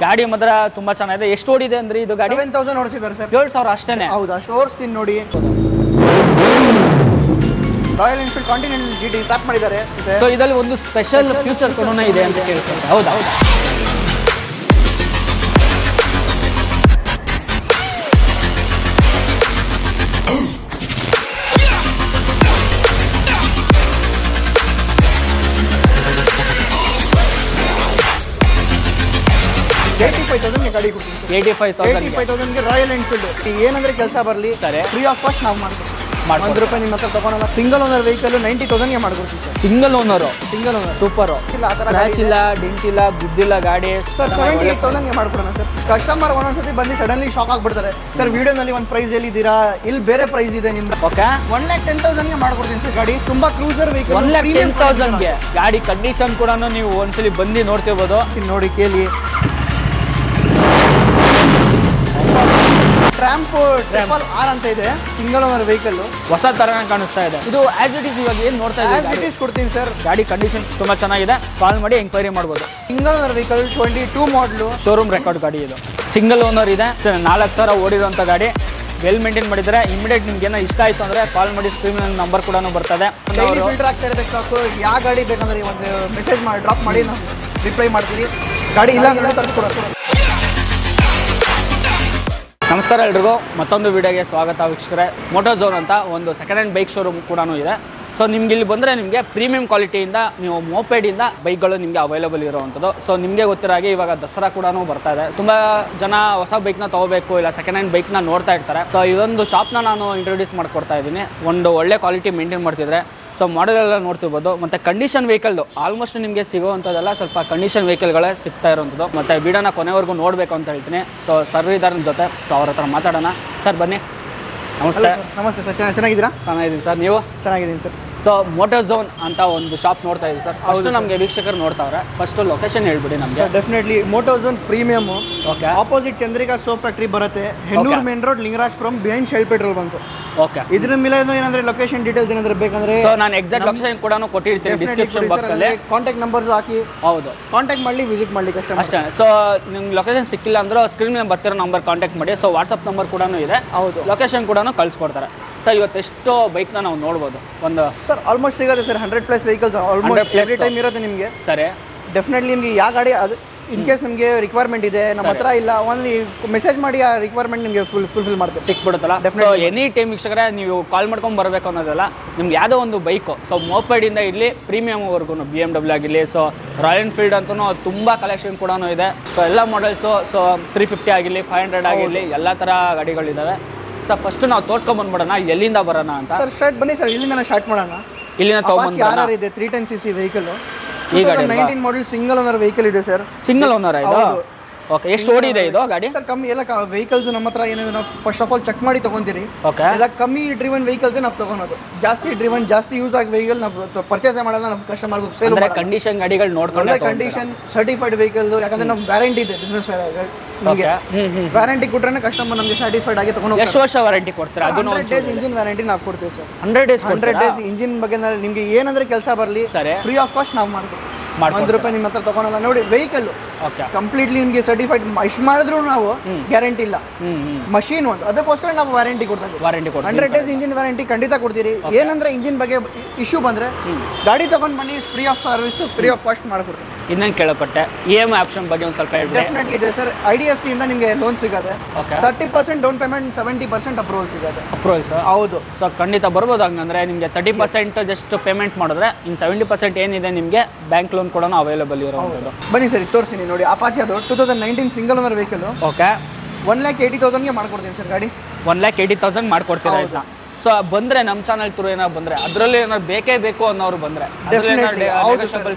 ಗಾಡಿ ಮಾತ್ರ ತುಂಬಾ ಚೆನ್ನಾಗಿದೆ. ಎಷ್ಟು ಓಡಿದೆ ಅಂದ್ರೆ ಇದು ಗಾಡಿ 7000 ಓಡಿಸಿದ್ದಾರೆ ಸರ್. 7000 ಅಷ್ಟೇನೆ. ಹೌದಾ? ತೋರಿಸ್ತೀನಿ ನೋಡಿ. Royal Enfield Continental GT start ಮಾಡಿದ್ದಾರೆ. ಸೊ ಇದರಲ್ಲಿ ಒಂದು ಸ್ಪೆಷಲ್ ಫ್ಯೂಚರ್ ಕೂಡ ಇದೆ ಅಂತ ಕೇಳ್ತಾರೆ. ಹೌದಾ? ಗಾಡಿ 85,000 ರಾಯಲ್ ಎನ್ಫೀಲ್ಡ್ ಏನಂದ್ರೆ ಕೆಲಸ ಬರಲಿ ಫ್ರೀ ಆಫ್ ಕಾಸ್ಟ್ ನಾವು ಮಾಡ್ತೀವಿ. ₹1 ನಿಮ್ಮ ಹತ್ರ ತಗೊಳಲ್ಲ. ಸಿಂಗಲ್ ಓನರ್ ವೆಹಿಕಲ್ 90,000 ಮಾಡ್ಕೊಡ್ತೀವಿ sir. Single owner super. Scratch ಇಲ್ಲ, ಡೆಂಟ್ ಇಲ್ಲ, ಬಿದ್ದಿಲ್ಲ ಗಾಡಿ. 78,000 ಮಾಡ್ಕೊಡೋಣ ಸರ್. ಕಸ್ಟಮರ್ ಒಂದೊಂದ್ಸತಿ ಬಂದು ಸಡನ್ಲಿ ಶಾಕ್ ಆಗ್ಬಿಡ್ತಾರೆ. ಸರ್ ವಿಡಿಯೋನಲ್ಲಿ ಒಂದು ಪ್ರೈಸ್ ಹೇಳಿದ್ದೀರಾ, ಇಲ್ಲಿ ಬೇರೆ ಪ್ರೈಸ್ ಇದೆ ನಿಮ್ದು. ಓಕೆ 1,10,000 ಮಾಡ್ಕೊಡ್ತೀನಿ ಸರ್. ಗಾಡಿ ತುಂಬಾ ಕ್ರೂಸರ್ ವೆಹಿಕಲ್. 1,10,000 ಗಾಡಿ ಕಂಡೀಷನ್ ಕೂಡ ನೀವು ಒಂದ್ಸಲಿ ಬಂದು ನೋಡ್ತಿರ್ಬೋದು. ನೋಡಿ ಕೇಳಿ. ಟ್ರಾಂಪೋ ಟ್ರಿಪಲ್ R ಅಂತ ಇದೆ, ಸಿಂಗಲ್ ಓನರ್ ವೆಹಿಕಲ್. ಹೊಸ ತರ ಕಾಣಿಸ್ತಾ ಇದೆ. ಇದು ಆಸ್ ಇಟ್ ಇಸ್ ಇವಾಗ ಏನು ನೋಡ್ತಾ ಇದ್ದೀವಿ ಕೊಡ್ತೀನಿ ಸರ್. ಗಾಡಿ ಕಂಡೀಷನ್ ತುಂಬಾ ಚೆನ್ನಾಗಿದೆ. ಕಾಲ್ ಮಾಡಿ ಎಂಕ್ವೈರಿ ಮಾಡ್ಬೋದು. ಸಿಂಗಲ್ ಓನರ್ ವೆಹಿಕಲ್ 22 ಮಾಡಲು, ಶೋರೂಮ್ ರೆಕಾರ್ಡ್ ಗಾಡಿ ಇದು. ಸಿಂಗಲ್ ಓನರ್ ಇದೆ. 4,000 ಓಡಿರುವಂಥ ಗಾಡಿ. ವೆಲ್ ಮೇಂಟೈನ್ ಮಾಡಿದ್ರೆ ಇಮಿಡಿಯೇಟ್ ನಿಮ್ಗೆ ಏನೋ ಇಷ್ಟ ಆಯ್ತು ಅಂದ್ರೆ ಕಾಲ್ ಮಾಡಿ. ಸ್ಕ್ರೀನ್ ನಂಬರ್ ಕೂಡ ಬರ್ತದೆ. ಫಿಲ್ಟರ್ ಆಗ್ತಾ ಇರಬೇಕು ಸಾಕು. ಯಾವ ಗಾಡಿ ಬೇಕಂದ್ರೆ ಒಂದು ಮೆಸೇಜ್ ಮಾಡಿ ಡ್ರಾಪ್ ಮಾಡಿ, ನಾವು ರಿಪ್ಲೈ ಮಾಡ್ತೀವಿ. ಗಾಡಿ ಇಲ್ಲ ಅಂದ್ರೆ ತರಿಸ್ಕೊಡೋದು. ನಮಸ್ಕಾರ ಎಲ್ರಿಗೂ, ಮತ್ತೊಂದು ವಿಡಿಯೋಗೆ ಸ್ವಾಗತ ವೀಕ್ಷಕರೇ. ಮೋಟೋಝೋನ್ ಅಂತ ಒಂದು ಸೆಕೆಂಡ್ ಹ್ಯಾಂಡ್ ಬೈಕ್ ಶೋರೂಮ್ ಕೂಡ ಇದೆ. ಸೊ ನಿಮ್ಗೆ ಇಲ್ಲಿ ಬಂದರೆ ನಿಮಗೆ ಪ್ರೀಮಿಯಂ ಕ್ವಾಲಿಟಿಯಿಂದ ನೀವು ಮೋಪೆಡಿಂದ ಬೈಕ್ಗಳು ನಿಮಗೆ ಅವೈಲೇಬಲ್ ಇರೋವಂಥದ್ದು. ಸೊ ನಿಮಗೆ ಗೊತ್ತಿರೋ ಹಾಗೆ ಇವಾಗ ದಸರಾ ಕೂಡ ಬರ್ತಾ ಇದೆ. ತುಂಬ ಜನ ಹೊಸ ಬೈಕ್ನ ತೊಗೋಬೇಕು ಇಲ್ಲ ಸೆಕೆಂಡ್ ಹ್ಯಾಂಡ್ ಬೈಕ್ನ ನೋಡ್ತಾ ಇರ್ತಾರೆ. ಸೊ ಇದೊಂದು ಶಾಪ್ನ ನಾನು ಇಂಟ್ರೊಡ್ಯೂಸ್ ಮಾಡ್ಕೊಡ್ತಾ ಇದ್ದೀನಿ. ಒಂದು ಒಳ್ಳೆ ಕ್ವಾಲಿಟಿ ಮೇಂಟೈನ್ ಮಾಡ್ತಿದ್ರೆ ಸೊ ಮಾಡೆಲ್ ಎಲ್ಲ ನೋಡ್ತಿರ್ಬೋದು. ಮತ್ತು ಕಂಡೀಷನ್ ವೆಹಿಕಲ್ದು ಆಲ್ಮೋಸ್ಟ್ ನಿಮಗೆ ಸಿಗೋವಂಥದ್ದೆಲ್ಲ ಸ್ವಲ್ಪ ಕಂಡೀಷನ್ ವೆಹಿಕಲ್ಗಳೇ ಸಿಗ್ತಾ ಇರೋವಂಥದ್ದು. ಮತ್ತು ವಿಡಿಯೋನ ಕೊನೆವರೆಗೂ ನೋಡಬೇಕು ಅಂತ ಹೇಳ್ತೀನಿ. ಸೊ ಸರ್ ಇದ್ದಾರೆ ನನ್ನ ಜೊತೆ. ಸೊ ಅವ್ರ ಹತ್ರ ಮಾತಾಡೋಣ. ಸರ್ ಬನ್ನಿ. ನಮಸ್ತೆ. ನಮಸ್ತೆ ಸರ್, ಚೆನ್ನಾಗಿದ್ದೀರಾ? ಚೆನ್ನಾಗಿದ್ದೀನಿ ಸರ್, ನೀವು? ಚೆನ್ನಾಗಿದ್ದೀನಿ ಸರ್. ಸೊ ಮೋಟೋಝೋನ್ ಅಂತ ಒಂದು ಶಾಪ್ ನೋಡ್ತಾ ಇದ್ದೀವಿ ಸರ್. ಫಸ್ಟ್ ನಮಗೆ ವೀಕ್ಷಕರು ನೋಡ್ತಾವ್ರೆ, ಫಸ್ಟ್ ಲೊಕೇಶನ್ ಹೇಳ್ಬಿಡಿ ನಮಗೆ. Definitely Motozone premium. Okay. Opposite Chandrika soap factory ಬರುತ್ತೆ, Hennur main road, Lingarajapuram, behind shell petrol ಬಂತು. ಓಕೆ. ಇದ್ರ ಮೇಲೆ ಏನಂದ್ರೆ ಲೊಕೇಶನ್ ಡೀಟೇಲ್ಸ್ ಏನಾದ್ರೆ ಬೇಕಂದ್ರೆ ಸೊ ನಾನು ಎಕ್ಸಾಕ್ಟ್ ಲೊಕೇಶನ್ ಕೂಡ ಕೊಟ್ಟಿರ್ತೀನಿ ಡಿಸ್ಕ್ರಿಪ್ಷನ್ ಬಾಕ್ಸ್ ಅಲ್ಲಿ. ಕಾಂಟ್ಯಾಕ್ಟ್ ನಂಬರ್ಸ್ ಹಾಕಿ. ಹೌದು, ಕಾಂಟ್ಯಾಕ್ಟ್ ಮಾಡಿ ವಿಸಿಟ್ ಮಾಡ್ಲಿಕ್ಕೆ ಅಷ್ಟೇ. ಸೊ ನಿಮ್ಗೆ ಲೊಕೇಶನ್ ಸಿಕ್ಕಿಲ್ಲ ಅಂದ್ರೆ ಸ್ಕ್ರೀನ್ ಮೇಲೆ ಬರ್ತಿರೋ ನಂಬರ್ ಕಾಂಟ್ಯಾಕ್ಟ್ ಮಾಡಿ. ಸೊ ವಾಟ್ಸಪ್ ನಂಬರ್ ಕೂಡ ಇದೆ. ಹೌದು, ಲೊಕೇಶನ್ ಕೂಡ ಕಳಿಸ್ಕೊಡ್ತಾರೆ. ಸರ್ ಇವತ್ತು ಎಷ್ಟು ಬೈಕ್ನ ನಾವು ನೋಡ್ಬೋದು? ಒಂದು ಸರ್ ಆಲ್ಮೋಸ್ಟ್ ಸಿಗುತ್ತೆ sir. 100+ vehicles almost every time ಇರುತ್ತೆ ನಿಮಗೆ. ಸರಿ, ಡೆಫಿನೆಟ್ಲಿ ನಿಮಗೆ ಯಾವ ಗಾಡಿ ಅದು ಇನ್ ಕೇಸ್ ನಿಮಗೆ ರಿಕ್ವೈರ್ಮೆಂಟ್ ಇದೆ ನಮ್ಮ ಹತ್ರ ಇಲ್ಲ, ಓನ್ಲಿ ಮೆಸೇಜ್ ಮಾಡಿ ಆ ರಿಕ್ವೈರ್ಮೆಂಟ್ ನಿಮಗೆ ಫುಲ್ಫಿಲ್ ಮಾಡ್ತೀವಿ, ಸಿಕ್ಬಿಡುತ್ತಲ್ಲ. ಸೊ ಎನಿ ಟೈಮ್ ವೀಕ್ಷಕರೇ ನೀವು ಕಾಲ್ ಮಾಡ್ಕೊಂಡು ಬರಬೇಕು ಅನ್ನೋದಲ್ಲ. ನಿಮ್ಗೆ ಯಾವುದೋ ಒಂದು ಬೈಕು, ಸೊ ಮೋಪೆಡಿಂದ ಇರಲಿ ಪ್ರೀಮಿಯಮ್ವರೆಗೂ BMW ಆಗಿರಲಿ, ಸೊ ರಾಯಲ್ ಎನ್ಫೀಲ್ಡ್ ಅಂತೂ ತುಂಬ ಕಲೆಕ್ಷನ್ ಕೂಡ ಇದೆ. ಸೊ ಎಲ್ಲ ಮಾಡೆಲ್ಸು, ಸೊ 350 ಆಗಿರಲಿ, 500 ಆಗಿರಲಿ, ಎಲ್ಲ ಥರ ಗಾಡಿಗಳಿದ್ದಾವೆ. ಸರ್ ಫಸ್ಟ್ ನಾವು ತೋರ್ಸ್ಕೊಂಡ್ಬಂದ್ಬಿಡೋಣ ಎಲ್ಲಿಂದ ಬರೋಣ ಅಂತ. ಸರ್ ಸ್ಟಾರ್ಟ್ ಬನ್ನಿ ಸರ್, ಇಲ್ಲಿಂದ ಸ್ಟಾರ್ಟ್ ಮಾಡೋಣ. ಇಲ್ಲಿಂದ ತಗೊಂಡ್ಬಂದು ಇದೆ 310cc vehicle. 2019 model single owner vehicle ಇದೆ ಸರ್. ಸಿಂಗಲ್ ಓನರ್ ಇದು? ಓಕೆ. ಎಷ್ಟು ಓಡಿದೆ ಇದು ಗಾಡಿ? ಸರ್ ಕಮ್ಮಿ ಎಲ್ಲ ವೆಹಿಕಲ್ಸ್ ನಮ್ಮ ಹತ್ರ ಏನಾದ್ರು ನಾವು ಫಸ್ಟ್ ಆಫ್ ಆಲ್ ಚೆಕ್ ಮಾಡಿ ತಗೊಂತೀರಿ. ಓಕೆ. ಎಲ್ಲ ಕಮ್ಮಿ ಡ್ರಿವನ್ ವೆಹಿಕಲ್ಸ್ ನಾವು ತಗೊಳೋದು. ಜಾಸ್ತಿ ಡ್ರಿವನ್, ಜಾಸ್ತಿ ಯೂಸ್ ಆಗಿ ವೆಹಿಕಲ್ ನಾವು ಪರ್ಚೇಸ್ ಮಾಡಲ್ಲ, ನಾವು ಕಸ್ಟಮರ್ಗೆ ಸೇಲ್ ಮಾಡಲ್ಲ. ಕಂಡೀಷನ್ ಗಾಡಿಗಳು ನೋಡ್ಕೊಂಡು ಕಂಡೀಷನ್ ಸರ್ಟಿಫೈಡ್ ವೆಹಿಕಲ್, ಯಾಕಂದ್ರೆ ನಮ್ಗೆ ವ್ಯಾರಂಟಿ ಇದೆ ಬಿಸ್ನೆಸ್ ನಮಗೆ. ವ್ಯಾರಂಟಿ ಕೊಟ್ರೆ ಕಸ್ಟಮರ್ ನಮಗೆ ಸ್ಯಾಟಿಸ್ಫೈಡ್ ಆಗಿ ತಗೊಂಡು. ಎಷ್ಟು ವರ್ಷ ವಾರಂಟಿ ಕೊಡ್ತೀರಾ? ಅದು 100 ಡೇಸ್ ಇಂಜಿನ್ ವ್ಯಾರಂಟಿ ನಾವು ಕೊಡ್ತೀವಿ ಸರ್. 100 ಡೇಸ್ ಇಂಜಿನ್ ಬಗ್ಗೆ ನಿಮಗೆ ಏನಂದ್ರೆ ಕೆಲಸ ಬರಲಿ ಫ್ರೀ ಆಫ್ ಕಾಸ್ಟ್ ನಾವು ಮಾಡ್ತೀವಿ. ₹1 ನಿಮ್ಮ ಹತ್ರ ತಗೊಳಲ್ಲ. ನೋಡಿ ವೆಹಿಕಲ್ ಕಂಪ್ಲೀಟ್ಲಿ ನಿಮಗೆ ಸರ್ಟಿಫೈಡ್ ಇಷ್ಟು ಮಾಡಿದ್ರು ನಾವು ಗ್ಯಾರಂಟಿ ಇಲ್ಲ. ಮಷೀನ್ ಒಂದು ಅದಕ್ಕೋಸ್ಕರ ನಾವು ವಾರಂಟಿ ಕೊಡ್ತೀವಿ. 100 ಡೇಸ್ ಇಂಜಿನ್ ವ್ಯಾರಂಟಿ ಖಂಡಿತ ಕೊಡ್ತೀರಿ. ಏನಂದ್ರೆ ಇಂಜಿನ್ ಬಗ್ಗೆ ಇಶ್ಯೂ ಬಂದ್ರೆ ಗಾಡಿ ತಗೊಂಡ್ ಬನ್ನಿ, free of service, free of cost ಮಾಡ್ಕೊಡ್ತೀವಿ. ಇನ್ನೇನು ಕೇಳಪಟ್ಟೆ EMI ಆಪ್ಷನ್ ಬಗ್ಗೆ ಒಂದು ಸ್ವಲ್ಪ ಹೇಳ್ಬಿಡಿ. ಡೆಫಿನೆಟ್ಲಿ ಇದೆ ಸರ್. IDFC ಇಂದ ನಿಮಗೆ ಲೋನ್ ಸಿಗುತ್ತೆ. 30% ಡೌನ್ ಪೇಮೆಂಟ್, 70% ಅಪ್ರೂವಲ್ ಸಿಗುತ್ತೆ. ಅಪ್ರೂವಲ್ಸ್? ಹೌದು. ಸೊ ಖಂಡಿತ ಬರ್ಬೋದು. ಹಂಗಂದ್ರೆ ನಿಮಗೆ 30% ಜಸ್ಟ್ ಪೇಮೆಂಟ್ ಮಾಡಿದ್ರೆ ಇನ್ನು 70% ಏನಿದೆ ನಿಮಗೆ ಬ್ಯಾಂಕ್ ಲೋನ್ ಕೂಡ ಅವೈಲೇಬಲ್ ಇರೋದು. ಬನ್ನಿ ಸರ್ ತೋರಿಸ್ತೀನಿ. ನೋಡಿ ಅಪಾಚೆ ಅದು 2019 ಸಿಂಗಲ್ ಓನರ್ ವೆಹಿಕಲ್. ಓಕೆ. 1,80,000ಗೆ ಮಾಡ್ಕೊಡ್ತೀನಿ ಸರ್ ಗಾಡಿ. 1,80,000 ಮಾಡ್ಕೊಡ್ತೀರಾ ಆಯ್ತಾ? ಸೊ ಬಂದ್ರೆ ನಮ್ಮ ಚಾನಲ್ ಥ್ರೂ ಏನಾದ್ರು ಬಂದ್ರೆ ಅದರಲ್ಲಿ ಏನಾದ್ರು ಬೇಕೇ ಬೇಕು ಅನ್ನೋರು ಬಂದ್ರೆ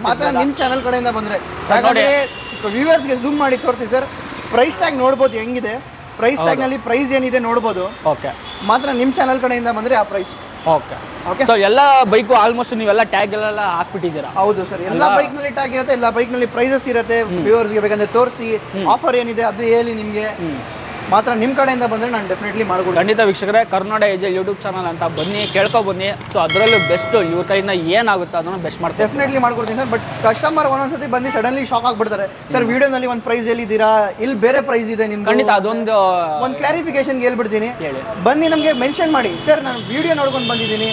ಮಾತ್ರ ನಿಮ್ಮ ಚಾನಲ್ ಕಡೆಯಿಂದ ಬಂದ್ರೆ ವ್ಯೂವರ್ಸ್ಗೆ ಝೂಮ್ ಮಾಡಿ ತೋರಿಸಿ ಸರ್. ಪ್ರೈಸ್ ಟ್ಯಾಗ್ ನೋಡ್ಬೋದು ಹೆಂಗಿದೆ, ಪ್ರೈಸ್ ಟ್ಯಾಗ್ ನಲ್ಲಿ ಪ್ರೈಸ್ ಏನಿದೆ ನೋಡ್ಬೋದು. ಓಕೆ. ಮಾತ್ರ ನಿಮ್ಮ ಚಾನಲ್ ಕಡೆಯಿಂದ ಬಂದ್ರೆ ಆ ಪ್ರೈಸ್. ಓಕೆ. ಓಕೆ. ಸೊ ಎಲ್ಲ ಬೈಕು ಆಲ್ಮೋಸ್ಟ್ ನೀವೆಲ್ಲ ಟ್ಯಾಗ್ ಎಲ್ಲ ಹಾಕ್ಬಿಟ್ಟಿದ್ದೀರಾ? ಹೌದು ಸರ್. ಎಲ್ಲ ಬೈಕ್ ನಲ್ಲಿ ಟ್ಯಾಗ್ ಇರುತ್ತೆ, ಎಲ್ಲ ಬೈಕ್ ನಲ್ಲಿ ಪ್ರೈಸಸ್ ಇರುತ್ತೆ. ವ್ಯೂವರ್ಸ್ಗೆ ಬೇಕಂದ್ರೆ ತೋರಿಸಿ ಆಫರ್ ಏನಿದೆ ಅದು ಹೇಳಿ ನಿಮಗೆ. ಮಾತ್ರ ನಿಮ್ಮ ಕಡೆಯಿಂದ ಬಂದರೆ ನಾನು ಡೆಫಿನೆಟ್ಲಿ ಮಾಡ್ಕೊಡ್ತೀನಿ. ಖಂಡಿತ ವೀಕ್ಷಕರೇ, ಕರ್ನಾಡ ಏಜಲ್ ಯೂಟ್ಯೂಬ್ ಚಾನಲ್ ಅಂತ ಬನ್ನಿ, ಕೇಳ್ಕೊ ಬನ್ನಿ. ಸೊ ಅದರಲ್ಲೂ ಬೆಸ್ಟ್ ಇವ್ರ ಕೈಯಿಂದ ಏನಾಗುತ್ತೋ ಅದನ್ನು ಬೆಸ್ಟ್ ಮಾಡ್ತೀನಿ, ಡೆಫಿನೆಟ್ಲಿ ಮಾಡ್ಕೊಡ್ತೀನಿ ಸರ್. ಬಟ್ ಕಸ್ಟಮರ್ ಒಂದೊಂದ್ಸತಿ ಬಂದು ಸಡನ್ಲಿ ಶಾಕ್ ಆಗ್ಬಿಡ್ತಾರೆ, ಸರ್ ವಿಡಿಯೋನಲ್ಲಿ ಒಂದು ಪ್ರೈಸ್ ಹೇಳಿದ್ದೀರಾ, ಇಲ್ಲಿ ಬೇರೆ ಪ್ರೈಸ್ ಇದೆ ನಿಮ್ಗೆ. ಖಂಡಿತ ಅದೊಂದು ಕ್ಲಾರಿಫಿಕೇಶನ್ಗೆ ಹೇಳ್ಬಿಡ್ತೀನಿ. ಬನ್ನಿ ನಮಗೆ ಮೆನ್ಷನ್ ಮಾಡಿ, ಸರ್ ನಾನು ವಿಡಿಯೋ ನೋಡ್ಕೊಂಡು ಬಂದಿದ್ದೀನಿ,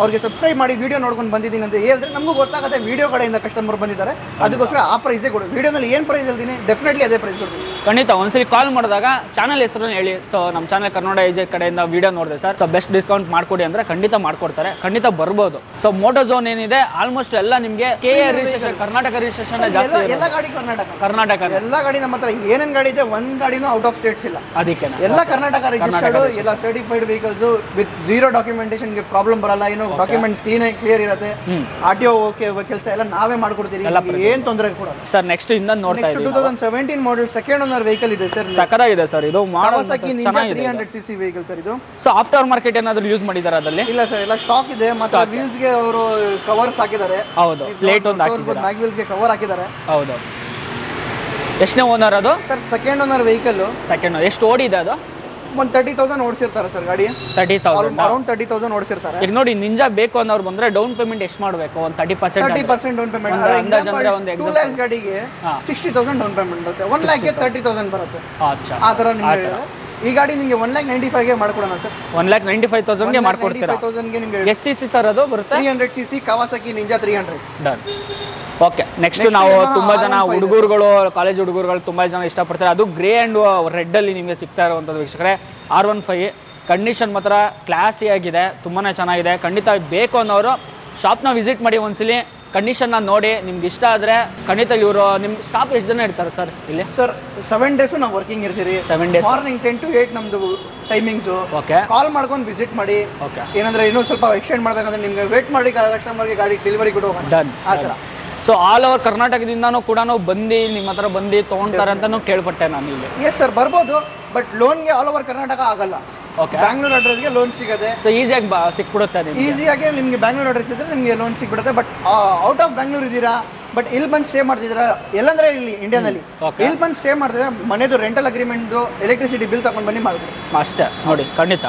ಅವ್ರಿಗೆ ಸಬ್ಸ್ಕ್ರೈಬ್ ಮಾಡಿ ವಿಡಿಯೋ ನೋಡ್ಕೊಂಡು ಬಂದಿದ್ದೀನಿ ಅಂತ ಹೇಳಿದ್ರೆ ನಮಗೂ ಗೊತ್ತಾಗುತ್ತೆ ವಿಡಿಯೋ ಕಡೆಯಿಂದ ಕಸ್ಟಮರ್ ಬಂದಿದ್ದಾರೆ, ಅದಕ್ಕೋಸ್ಕರ ಆ ಪ್ರೈಸೇ ಕೊಡಿ. ವಿಡಿಯೋನಲ್ಲಿ ಏನು ಪ್ರೈಸ್ ಹೇಳ್ತೀನಿ ಡೆಫಿನೆಟ್ಲಿ ಅದೇ ಪ್ರೈಸ್ ಕೊಡ್ತೀನಿ. ಖಂಡಿತ ಒಂದ್ಸಲಿ ಕಾಲ್ ಮಾಡಿದಾಗ ಚಾನಲ್ ಹೆಸರನ್ನು ಹೇಳಿ, ಸೊ ನಮ್ಮ ಚಾನಲ್ ಕನ್ನಡ ಏಜ್ ಕಡೆಯಿಂದ ವಿಡಿಯೋ ನೋಡಿದೆ ಸರ್, ಸೊ ಬೆಸ್ಟ್ ಡಿಸ್ಕೌಂಟ್ ಮಾಡ್ಕೊಡಿ ಅಂದರೆ ಖಂಡಿತ ಮಾಡ್ಕೊಡ್ತಾರೆ, ಖಂಡಿತ ಬರ್ಬೋದು. ಸೊ ಮೋಟೋ ಝೋನ್ ಏನಿದೆ ಆಲ್ಮೋಸ್ಟ್ ಎಲ್ಲ ನಿಮಗೆ KA ರಿಜಿಸ್ಟ್ರೇಷನ್, ಕರ್ನಾಟಕ ರಿಜಿಸ್ಟ್ರೇಷನ್ ಜಾಸ್ತಿ, ಎಲ್ಲ ಗಾಡಿ ಕರ್ನಾಟಕ ಎಲ್ಲ ಗಾಡಿ ನಮ್ಮ ಹತ್ರ ಏನೇನು ಗಾಡಿ ಇದೆ ಒಂದು ಗಾಡಿನೂ ಔಟ್ ಆಫ್ ಸ್ಟೇಟ್ಸ್ ಇಲ್ಲ, ಅದಕ್ಕೆ ಎಲ್ಲ ಕರ್ನಾಟಕ ರಿಜಿಸ್ಟರ್ಡ್, ಎಲ್ಲ ಸರ್ಟಿಫೈಡ್ ವೆಹಿಕಲ್ಸ್ ವಿತ್ ಝೀರೋ ಡಾಕ್ಯುಮೆಂಟೇಷನ್ಗೆ ಪ್ರಾಬ್ಲಮ್ ಬರಲ್ಲ, ಏನು ಡಾಕ್ಯುಮೆಂಟ್ಸ್ ಕ್ಲಿಯರ್ ಇರುತ್ತೆ, RTO ಕೆಲಸ ಎಲ್ಲ ನಾವೇ ಮಾಡ್ಕೊಡ್ತೀವಿ, ಏನು ತೊಂದರೆ ಕೊಡಲ್ಲ ಸರ್. ನೆಕ್ಸ್ಟ್ ಇನ್ನೊಂದು ನೋಡ್ತಾ ಇದ್ದೀವಿ, 2017 ಮಾಡೆಲ್ ಸೆಕೆಂಡ್ ಓನರ್ ವೆಹಿಕಲ್ ಇದೆ ಸರ್, ಸಕರಾಗಿದೆ ಸರ್ ಇದು, Kawasaki Ninja 300cc vehicle sir ಇದು. ಸೊ ಆಫ್ಟರ್ ಮಾರ್ಕೆಟ್ ಏನಾದರೂ ಯೂಸ್ ಮಾಡಿದ್ದಾರೆ ಅದರಲ್ಲಿ? ಇಲ್ಲ ಸರ್, ಎಲ್ಲ ಸ್ಟಾಕ್ ಇದೆ, ಮತ್ತೆ ವೀಲ್ಸ್ ಗೆ ಅವರು ಕವರ್ಸ್ ಹಾಕಿದ್ದಾರೆ. ಹೌದು, ಪ್ಲೇಟ್ ಒಂದು ಹಾಕಿದ್ದಾರೆ, ಮ್ಯಾಗ್ ವೀಲ್ಸ್ ಗೆ ಕವರ್ ಹಾಕಿದ್ದಾರೆ. ಹೌದು. ಎಷ್ಟನೇ ಓನರ್ ಅದು sir? Second owner vehicle. Second. ಎಷ್ಟು ಓಡಿದೆ ಅದು? ಒಂದು 30,000 ಓಡಿಸಿರ್ತಾರೆ ಸರ್ ಗಾಡಿ. 30,000 ಅರೌಂಡ್ 30,000 ಓಡಿಸಿರ್ತಾರೆ. ಈಗ ನೋಡಿ, ನಿಂಜಾ ಬೇಕು ಅನ್ನೋರು ಬಂದ್ರೆ ಡೌನ್ ಪೇಮೆಂಟ್ ಎಷ್ಟು ಮಾಡಬೇಕು? ಒಂದು 30% ಡೌನ್ ಪೇಮೆಂಟ್. ಅಂದಾಜು ಅಂದ್ರೆ ಒಂದು 2 lakhs ಗಾಡಿಗೆ 60,000 ಡೌನ್ ಪೇಮೆಂಟ್ ಬರುತ್ತೆ, 1 lakhಗೆ 30,000 ಬರುತ್ತೆ. ಅಚ್ಚಾ, ಆ ಥರ ನಿಮಗೆ ಈ ಗಾಡಿ ನಿಮಗೆ 1,95,000ಗೆ ಮಾಡ್ಕೊಡೋಣ ಸರ್. 1,95,000ಗೆ ಮಾಡ್ಕೊಡ್ತೀರಾ? 1,95,000ಗೆ ನಿಮಗೆ ಎಷ್ಟು CC ಸರ್ ಅದು ಬರುತ್ತೆ? 300cc Kawasaki Ninja 300. Done. Okay, next ನಾವು ತುಂಬಾ ಜನ ಹುಡುಗರುಗಳು, ಕಾಲೇಜ್ ಹುಡುಗರುಗಳು ತುಂಬಾ ಜನ ಇಷ್ಟಪಡ್ತಾರೆ, ಅದು ಗ್ರೇ ಆ್ಯಂಡ್ ರೆಡ್ ಅಲ್ಲಿ ನಿಮಗೆ ಸಿಗ್ತಾ ಇರುವಂಥದ್ದು ವೀಕ್ಷಕರೇ. R15 ಕಂಡೀಷನ್ ಮಾತ್ರ ಕ್ಲಾಸಿ ಆಗಿದೆ, ತುಂಬಾನೇ ಚೆನ್ನಾಗಿದೆ. ಖಂಡಿತ ಬೇಕು ಅನ್ನೋರು ಶಾಪ್ನ ವಿಸಿಟ್ ಮಾಡಿ ಒಂದ್ಸಲಿ, ಕಂಡೀಷನ್ನ ನೋಡಿ, ನಿಮ್ಗೆ ಇಷ್ಟ ಆದರೆ ಖಂಡಿತ ಇವರು ನಿಮ್ಮ ಸ್ಟಾಫ್ ಎಷ್ಟು ಜನ ಇರ್ತಾರೆ ಸರ್ ಇಲ್ಲಿ? ಸರ್ 7 days ನಾವು ವರ್ಕಿಂಗ್ ಇರ್ತೀರಿ. 7 days ಮಾರ್ನಿಂಗ್ 10 to 8 ನಮ್ದು ಟೈಮಿಂಗ್ಸು. ಓಕೆ, ಕಾಲ್ ಮಾಡ್ಕೊಂಡು ವಿಸಿಟ್ ಮಾಡಿ. ಓಕೆ, ಏನಂದ್ರೆ ಇನ್ನೂ ಸ್ವಲ್ಪ ಎಕ್ಸ್ಟೆಂಡ್ ಮಾಡ್ಬೇಕಂದ್ರೆ ನಿಮ್ಗೆ ವೇಟ್ ಮಾಡಿ ಕಸ್ಟಮರ್ಗೆ ಗಾಡಿ ಡೆಲಿವರಿ ಕೊಡುವ. ಡನ್. ಆ ಥರ. ಸೊ ಆಲ್ ಓವರ್ ಕರ್ನಾಟಕದಿಂದನೂ ಕೂಡ ಬಂದು ನಿಮ್ಮ ಹತ್ರ ಬಂದು ತೊಗೊಳ್ತಾರೆ ಅಂತಲೂ ಕೇಳ್ಪಟ್ಟೆ ನಾನು ಇಲ್ಲಿ. ಎಸ್ ಸರ್, ಬರ್ಬೋದು, ಬಟ್ ಲೋನ್ಗೆ ಆಲ್ ಓವರ್ ಕರ್ನಾಟಕ ಆಗಲ್ಲ. ಓಕೆ, ಬ್ಯಾಂಗ್ಳೂರ್ ಅಡ್ರೆಸ್ಗೆ ಲೋನ್ ಸಿಗುತ್ತೆ. ಸೊ ಈಸಿಯಾಗಿ ಸಿಕ್ಬಿಡುತ್ತೆ ನಿಮಗೆ? ಈಸಿಯಾಗಿ ನಿಮಗೆ ಬ್ಯಾಂಗ್ಳೂರ್ ಅಡ್ರೆಸ್ ಇದ್ದರೆ ನಿಮಗೆ ಲೋನ್ ಸಿಕ್ಬಿಡುತ್ತೆ. ಬಟ್ ಔಟ್ ಆಫ್ ಬ್ಯಾಂಗ್ಳೂರ್ ಇದ್ದೀರಾ, ಬಟ್ ಇಲ್ಲಿ ಬಂದು ಸ್ಟೇ ಮಾಡ್ತಿದ್ದೀರಾ, ಎಲ್ಲಂದ್ರೆ ಇಲ್ಲಿ ಇಂಡಿಯಾದಲ್ಲಿ ಇಲ್ಲಿ ಬಂದು ಸ್ಟೇ ಮಾಡ್ತಿದ್ರೆ ಮನೆದು ರೆಂಟಲ್ ಅಗ್ರಿಮೆಂಟು, ಎಲೆಕ್ಟ್ರಿಸಿಟಿ ಬಿಲ್ ತಗೊಂಡು ಬನ್ನಿ ಮಾಡ್ಬೋದು ಅಷ್ಟೇ. ನೋಡಿ, ಖಂಡಿತ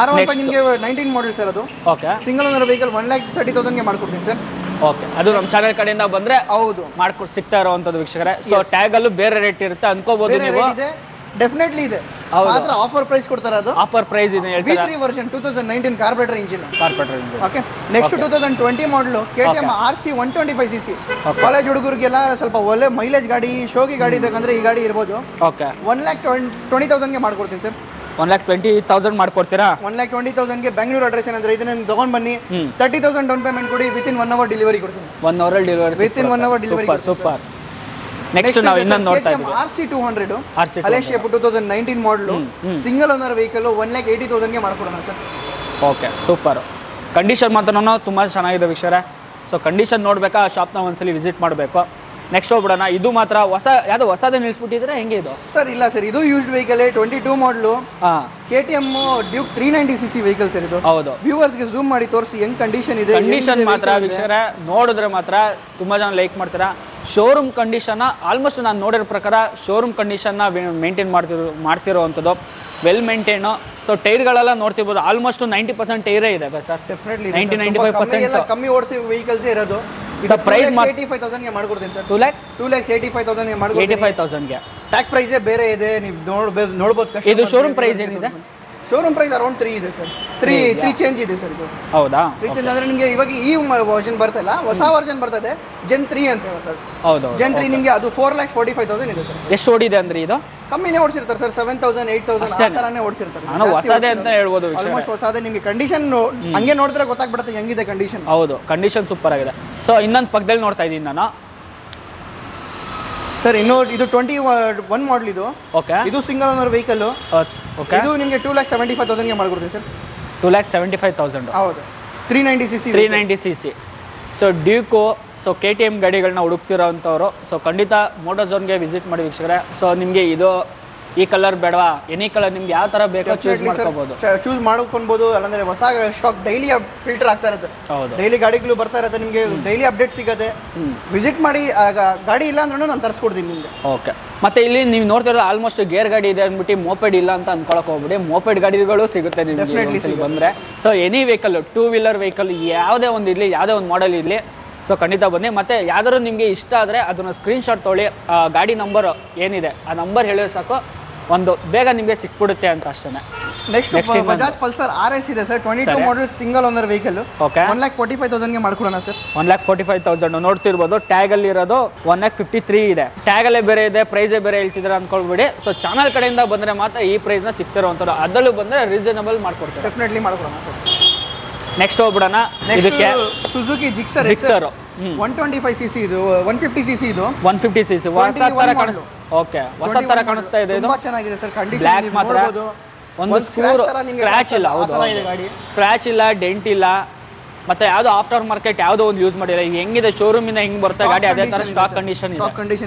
R15 ನಿಮಗೆ 19 ಮಾಡೆಲ್ ಸರ್ ಅದು. ಓಕೆ, ಸಿಂಗಲ್ ಓನರ್ ವೆಹಿಕಲ್ 1,30,000ಗೆ ಮಾಡ್ಕೊಡ್ತೀನಿ ಸರ್. ಓಕೆ, ಅದು ನಮ್ಮ ಚಾನೆಲ್ ಕಡೆಯಿಂದ ಬಂದ್ರೆ ಹೌದು ಮಾಡ್ಕೊಟ್ಟು ಸಿಗ್ತಾ ಇರುವಂಥದ್ದು ವೀಕ್ಷಕರೇ. ಸೊ ಟ್ಯಾಗ್ ಅಲ್ಲೂ ಬೇರೆ ರೇಟ್ ಇರುತ್ತೆ ಅನ್ಕೋಬಹುದು ನೀವು. ಡೆಫಿನೆಟ್ಲಿ ಇದೆ, ಮಾತ್ರ ಆಫರ್ ಪ್ರೈಸ್ ಕೊಡ್ತಾರೆ. ಅದು ಆಫರ್ ಪ್ರೈಸ್ ಇದೆ ಹೇಳ್ತಾರೆ. V3 version 2019 carburettor engine. Engine. Okay, next 2020 ಮಾಡಲು KTM RC 125cc. ಕಾಲೇಜ್ ಹುಡುಗರಿಗೆಲ್ಲ ಸ್ವಲ್ಪ ಒಳ್ಳೆ ಮೈಲೇಜ್ ಗಾಡಿ, ಶೋಗಿ ಗಾಡಿ ಬೇಕಂದ್ರೆ ಈ ಗಾಡಿ ಇರ್ಬೋದು. ಓಕೆ, 1,20,000ಗೆ ಮಾಡ್ಕೊಡ್ತೀನಿ ಸರ್. 1,20,000 ಮಾಡ್ಕೊಡ್ತೀರಾ? 1,20,000ಗೆ ಬೆಂಗಳೂರು ಅಡ್ರೆಸ್ ಏನಂದ್ರೆ ಇದನ್ನ ತಗೊಂಡ್ ಬನ್ನಿ, 30,000 ಡೌನ್ ಪೇಮೆಂಟ್ ಕೊಡಿ, ವಿತಿನ್ 1 hour ಡೆಲಿವರಿ ಕೊಡ್ತೀನಿ. 1 hour delivery, within 1 hour delivery. Super. Next ನಾವು ಇನ್ನೊಂದು ನೋಡ್ತಾ ಇದ್ದೀವಿ, RC 200 ಅಲೇಶಿಯಾ 2019 ಮಾಡಲು, ಸಿಂಗಲ್ ಓನರ್ ವೆಹಿಕಲ್ 1,80,000ಗೆ ಮಾಡ್ಕೊಡೋಣ ಸರ್. Okay, super. ಕಂಡೀಷನ್ ಮಾತ್ರ ತುಂಬ ಚೆನ್ನಾಗಿದೆ ವೀಕ್ಷಕರೇ. ಸೊ ಕಂಡೀಷನ್ ನೋಡ್ಬೇಕಾ, ಶಾಪ್ನ ಒಂದ್ಸಲಿ ವಿಸಿಟ್ ಮಾಡಬೇಕು. ನೆಕ್ಸ್ಟ್ ಹೋಗ್ಬಿಡೋಣ. ಇದು ಮಾತ್ರ ಯಾವುದು ಹೊಸದೇ ನಿಲ್ಲಿಸ್ಬಿಟ್ಟಿದ್ರೆ ಹೆಂಗೆ ಇದು ಸರ್? ಇಲ್ಲ ಸರ್, ಇದು ಯೂಸ್ಡ್ ವೆಹಿಕಲ್ 22 ಮಾಡಲು. KTM Duke 390cc vehicle sir ಇದು. ಹೌದು, ವ್ಯೂವರ್ಸ್ಗೆ ಝೂಮ್ ಮಾಡಿ ತೋರಿಸಿ ಹೆಂಗ್ ಕಂಡೀಷನ್ ಇದೆ. ಕಂಡೀಷನ್ ಮಾತ್ರ ವೀಕ್ಷಕರೇ ನೋಡಿದ್ರೆ ಮಾತ್ರ ತುಂಬಾ ಜನ ಲೈಕ್ ಮಾಡ್ತೀರಾ. ಶೋರೂಮ್ ಕಂಡೀಷನ್ ಆಲ್ಮೋಸ್ಟ್ ನಾನು ನೋಡಿರೋ ಪ್ರಕಾರ ಶೋರೂಮ್ ಕಂಡೀಷನ್ನ ಮೇಂಟೈನ್ ಮಾಡ್ತಿರೋವಂಥದ್ದು, ವೆಲ್ ಮೇಂಟೈನು. ಸೊ ಟೈರ್ಗಳೆಲ್ಲ ನೋಡ್ತಿರ್ಬೋದು, ಆಲ್ಮೋಸ್ಟ್ 90% ಟೈರೇ ಇದೆ ಸರ್. ಡೆಫಿನೆಟ್ಲಿ 90-95% ಕಮ್ಮಿ ಓಡಿಸಿ ವೆಹಿಕಲ್ಸ್ ಇರೋದು. ಪ್ರೈಸ್ 85,000ಗೆ ಮಾಡ್ಕೊಡ್ತೀನಿ ಸರ್. 2,85,000ಗೆ ಮಾಡ್ಕೊಡ್ತೀನಿ. 85,000ಗೆ ಟ್ಯಾಕ್ ಪ್ರೈಸೇ ಬೇರೆ ಇದೆ, ನೀವು ನೋಡ್ಬೋದು. ಇದು ಶೋರೂಮ್ ಪ್ರೈಸ್ ಏನಿದೆ? ಶೋರೂಮ್ ಪ್ರೈಸ್ ಅರೌಂಡ್ 3 ಇದೆ ಸರ್. 3 ಚೇಂಜ್ ಇದೆ ಸರ್ ಇದು. ಹೌದಾ? 3 ಚೇಂಜ್ ಅಂದ್ರೆ ನಿಮಗೆ ಇವಾಗ ಈ ವರ್ಷನ್ ಬರ್ತಲ್ಲ, ಹೊಸ ವರ್ಷನ್ ಬರ್ತದೆ Gen 3 ಅಂತ ಹೇಳ್ತಾರೆ. ಹೌದು, Gen 3 ನಿಮಗೆ ಅದು 4,45,000 ಇದೆ ಸರ್. ಎಷ್ಟು ಓಡಿದೆ ಅಂದ್ರೆ ಇದು? ಕಮ್ಮಿನೇ ಓಡಿಸಿರ್ತಾರೆ ಸರ್, 7,000 8,000 ಆ ಥರನೇ ಓಡಿಸಿರ್ತಾರೆ. ಹೊಸದೇ ಅಂತ ಹೇಳ್ಬೋದು. ಆಲ್ಮೋಸ್ಟ್ ಹೊಸದೇ. ನಿಮಗೆ ಕಂಡೀಷನ್ ಹಂಗೆ ನೋಡಿದ್ರೆ ಗೊತ್ತಾಗ್ಬಿಡುತ್ತೆ ಹೆಂಗಿದೆ ಕಂಡೀಷನ್. ಹೌದು, ಕಂಡೀಷನ್ ಸೂಪರ್ ಆಗಿದೆ. ಸೊ ಇನ್ನೊಂದು ಪಕ್ಕದಲ್ಲಿ ನೋಡ್ತಾ ಇದ್ದೀನಿ ನಾನು ಸರ್. ಇದು 21 ಮಾಡಲ್ ಇದು. ಓಕೆ, ಇದು ಸಿಂಗಲ್ ಓನರ್ ವೆಹಿಕಲ್. ಓಕೆ, ಇದು ನಿಮಗೆ 2,75,000ಗೆ ಮಾಡ್ಕೊಡ್ತೀನಿ ಸರ್. 2,75,000. ಹೌದು, 390cc. So Duke, so KTM ಗಾಡಿಗಳನ್ನ ಹುಡುಕ್ತಿರೋಂಥವ್ರು ಸೊ ಖಂಡಿತ ಮೋಟೋ ಝೋನ್ಗೆ ವಿಸಿಟ್ ಮಾಡಿ ವೀಕ್ಷಕರೇ. ಸೊ ನಿಮಗೆ ಇದು ಈ ಕಲರ್ ಬೇಡವಾ, ಎನಿ ಕಲರ್ ನಿಮ್ಗೆ ಯಾವ ತರ ಬೇಕೋ ಚೂಸ್ ಮಾಡ್ಕೋಬಹುದು. ಚೂಸ್ ಮಾಡ್ಕೊಬಹುದು. ಅಲ್ಲಂದ್ರೆ ಹೊಸ ಸ್ಟಾಕ್ ಡೈಲಿ ಫಿಲ್ಟರ್ ಆಗ್ತಾ ಇರುತ್ತೆ. ಡೈಲಿ ಗಾಡಿಗಳು ಬರ್ತಾ ಇರುತ್ತೆ, ನಿಮಗೆ ಡೈಲಿ ಅಪ್ಡೇಟ್ ಸಿಗುತ್ತೆ. ವಿಸಿಟ್ ಮಾಡಿ. ಗಾಡಿ ಇಲ್ಲ ಅಂದ್ರೂ ನಾನು ತರಿಸ್ಕೊಡ್ತೀನಿ ನಿಮಗೆ. ಓಕೆ. ಮತ್ತೆ ಇಲ್ಲಿ ನೀವು ನೋಡ್ತಿರೋದು ಆಲ್ಮೋಸ್ಟ್ ಗೇರ್ ಗಾಡಿ ಇದೆ ಅಂದ್ಬಿಟ್ಟು ಮೋಪೆಡ್ ಇಲ್ಲ ಅಂತ ಅನ್ಕೊಳಕ್ ಹೋಗ್ಬಿಡಿ. ಮೋಪೆಡ್ ಗಾಡಿಗಳು ಸಿಗುತ್ತೆ ನಿಮಗೆ ಬಂದ್ರೆ. So any vehicle, 2 wheeler vehicle ಯಾವುದೇ ಒಂದು ಇರಲಿ, ಯಾವುದೇ ಒಂದು ಮಾಡೆಲ್ ಇರಲಿ, ಸೊ ಖಂಡಿತ ಬನ್ನಿ. ಮತ್ತು ಯಾವ್ದಾದ್ರು ನಿಮಗೆ ಇಷ್ಟ ಆದರೆ ಅದನ್ನು ಸ್ಕ್ರೀನ್ಶಾಟ್ ತೊಗೊಳ್ಳಿ. ಗಾಡಿ ನಂಬರ್ ಏನಿದೆ ಆ ನಂಬರ್ ಹೇಳಿದ್ರೆ ಸಾಕು, ಒಂದು ಬೇಗ ನಿಮಗೆ ಸಿಕ್ಬಿಡುತ್ತೆ ಅಂತ ಅಷ್ಟೇ. ನೆಕ್ಸ್ಟ್ ಬಜಾಜ್ ಪಲ್ಸರ್ RS ಇದೆ sir, 22 model single owner vehicle. Okay. 1,45,000ಗೆ ಮಾಡ್ಕೊಡೋಣ ಸರ್. 1,45,000 ನೋಡ್ತಿರ್ಬೋದು. ಟ್ಯಾಗಲ್ಲಿ ಇರೋದು 1,53,000 ಇದೆ. ಟ್ಯಾಗಲ್ಲೇ ಬೇರೆ ಇದೆ, ಪ್ರೈಸೇ ಬೇರೆ ಹೇಳ್ತಿದ್ರೆ ಅನ್ಕೊಳ್ಬೇಡಿ. ಸೊ ಚಾನಲ್ ಕಡೆಯಿಂದ ಬಂದರೆ ಮಾತ್ರ ಈ ಪ್ರೈಸ್ನ ಸಿಗ್ತಿರೋವಂಥದ್ದು. ಅದರಲ್ಲೂ ಬಂದರೆ ರೀಸನಬಲ್ ಮಾಡ್ಕೊಡ್ತಾರೆ. ಡೆಫಿನೆಟ್ಲಿ ಮಾಡ್ಕೊಡೋಣ ಸರ್. ನೆಕ್ಸ್ಟ್ ಹೋಗ್ಬಿಡೋಣ. ಇದಕ್ಕೆ ಸುಜುಕಿ ಜಿಕ್ಸರ್ 125cc ಇದು, 150cc ಇದು, 150cc ಹೊಸ ತರ ಕಾಣಿಸ್ತಾ. ಓಕೆ, ಹೊಸ ತರ ಕಾಣಿಸ್ತಾ ಇದೆ. ಇದು ತುಂಬಾ ಚೆನ್ನಾಗಿದೆ ಸರ್. ಕಂಡೀಷನ್ ಬ್ಲಾಕ್ ಮಾತ್ರ, ಒಂದು ಸ್ಕ್ರಾಚ್ ಇಲ್ಲ. ಹೌದು, ಸ್ಕ್ರಾಚ್ ಇಲ್ಲ, ಡೆಂಟ್ ಇಲ್ಲ. ಮತ್ತೆ ಯಾವ್ದು ಆಫ್ಟರ್ ಮಾರ್ಕೆಟ್ ಯಾವುದೋ ಒಂದು ಯೂಸ್ ಮಾಡಿಲ್ಲ. ಈಗ ಹೆಂಗಿದೆ ಶೋರೂಮ್ ಇಂದ ಹೆಂಗ್ ಬರ್ತಾ ಗಾಡಿ ಅದೇ ತರ ಸ್ಟಾಕ್ ಕಂಡೀಷನ್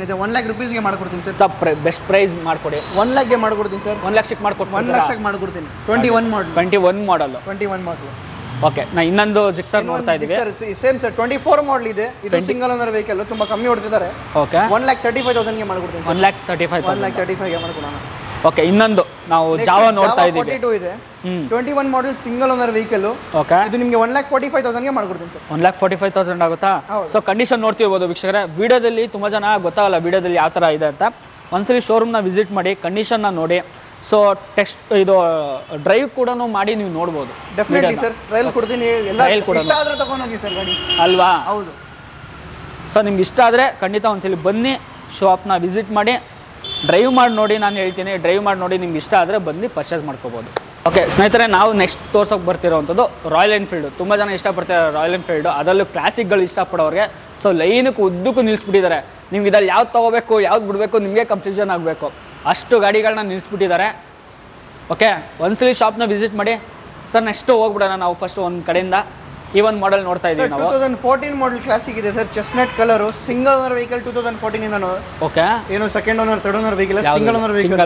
ಇದೆ. 1 lakh rupeesಗೆ ಮಾಡ್ಕೊಡ್ತೀನಿ ಸರ್. ಬೆಸ್ಟ್ ಪ್ರೈಸ್ ಮಾಡ್ಕೊಡಿ. 1 lakhಗೆ ಮಾಡ್ಕೊಡ್ತೀನಿ ಸರ್. 1 ಲಕ್ಷಕ್ಕೆ ಮಾಡ್ಕೊಡ್ತೀನಿ. 1 ಲಕ್ಷಕ್ಕೆ ಮಾಡ್ಕೊಡ್ತೀನಿ. 21 ಮಾಡಲ್. ಓಕೆ. ನಾ ಇನ್ನೊಂದು ಜಿಕ್ಸರ್ ನೋಡ್ತಾ ಇದೀವಿ. ಸೇಮ್ ಸರ್, 24 ಮಾಡಲ್ ಇದೆ. ಇದು ಸಿಂಗಲ್ ಓನರ್ ವೆಹಿಕಲ್, ತುಂಬಾ ಕಮ್ಮಿ ಓಡಿಸಿದ್ದಾರೆ. ಓಕೆ. 1,35,000ಗೆ ಮಾಡ್ಕೊಡ್ತೀನಿ. 1,35,000 ಮಾಡ್ಕೊಡೋಣ. ಓಕೆ. ಇನ್ನೊಂದು ನಾವು ಜಾವಾ ನೋಡ್ತಾ ಇದೀವಿ. 42 ಇದೆ, 21 ಮಾಡಲ್ ಸಿಂಗಲ್ ಓನರ್ ವೆಹಿಕಲ್. ಓಕೆ. ಇದು ನಿಮಗೆ 1,45,000ಗೆ ಮಾಡ್ಕೊಡ್ತೀನಿ ಸರ್. 1,45,000 ಆಗುತ್ತಾ? ಸೊ ಕಂಡೀಷನ್ ನೋಡ್ತಿರ್ಬೋದು ವೀಕ್ಷಕರೇ. ವಿಡಿಯೋದಲ್ಲಿ ತುಂಬಾ ಜನ ಗೊತ್ತಾಗಲ್ಲ ವಿಡಿಯೋದಲ್ಲಿ ಯಾವ ತರ ಇದೆ ಅಂತ. ಒಂದ್ಸಲಿ ಶೋರೂಮ್ನ ವಿಸಿಟ್ ಮಾಡಿ, ಕಂಡೀಷನ್ನ ನೋಡಿ. ಸೊ ಟೆಸ್ಟ್ ಇದು ಡ್ರೈವ್ ಕೂಡ ಮಾಡಿ ನೀವು ನೋಡ್ಬೋದು. ಡೆಫಿನೆಟ್ಲಿ ಸರ್, ಟ್ರಯಲ್ ಕೊಡ್ತೀನಿ. ಎಲ್ಲ ಇಷ್ಟ ಆದ್ರೆ ತಗೊಂಡೋಗಿ ಸರ್ ಗಾಡಿ, ಅಲ್ವಾ? ಹೌದು. ಸೊ ನಿಮ್ಗೆ ಇಷ್ಟ ಆದರೆ ಖಂಡಿತ ಒಂದ್ಸಲಿ ಬನ್ನಿ, ಶಾಪ್ನ ವಿಸಿಟ್ ಮಾಡಿ, ಡ್ರೈವ್ ಮಾಡಿ ನೋಡಿ. ನಾನು ಹೇಳ್ತೀನಿ, ಡ್ರೈವ್ ಮಾಡಿ ನೋಡಿ, ನಿಮ್ಗೆ ಇಷ್ಟ ಆದರೆ ಬಂದು ಪರ್ಚೇಸ್ ಮಾಡ್ಕೋಬೋದು. ಓಕೆ ಸ್ನೇಹಿತರೆ, ನಾವು ನೆಕ್ಸ್ಟ್ ತೋರ್ಸೋಕೆ ಬರ್ತಿರೋವಂಥದ್ದು ರಾಯಲ್ ಎನ್ಫೀಲ್ಡು. ತುಂಬ ಜನ ಇಷ್ಟಪಡ್ತಾರೆ ರಾಯಲ್ ಎನ್ಫೀಲ್ಡು, ಅದರಲ್ಲೂ ಕ್ಲಾಸಿಕ್ಗಳು ಇಷ್ಟಪಡೋರಿಗೆ. ಸೊ ಲೈನಕ್ಕೆ ಉದ್ದಕ್ಕೂ ನಿಲ್ಲಿಸ್ಬಿಟ್ಟಿದ್ದಾರೆ. ನೀವು ಇದ್ರಲ್ಲಿ ಯಾವ್ದು ತೊಗೋಬೇಕು ಯಾವ್ದು ಬಿಡಬೇಕು ನಿಮಗೆ ಕನ್ಫ್ಯೂಷನ್ ಆಗಬೇಕು, ಅಷ್ಟು ಗಾಡಿಗಳನ್ನ ನಿಲ್ಲಿಸ್ಬಿಟ್ಟಿದ್ದಾರೆ. ಓಕೆ, ಒಂದ್ಸಲಿ ಶಾಪ್ನ ವಿಸಿಟ್ ಮಾಡಿ. ಸರ್ ನೆಕ್ಸ್ಟ್ ಹೋಗ್ಬಿಡೋಣ ನಾವು ಫಸ್ಟ್ ಒಂದು ಕಡೆಯಿಂದ. ಈ ಒಂದು ಮಾಡೆಲ್ ನೋಡ್ತಾ ಇದ್ದೀವಿ ನಾವು. 2014 ಮಾಡೆಲ್ ಕ್ಲಾಸಿಕ್ ಇದೆ sir, chestnut colour, single owner vehicle. 2014 ಇಂದ. ಓಕೆ. ಏನು second owner, third owner vehicle, single owner vehicle.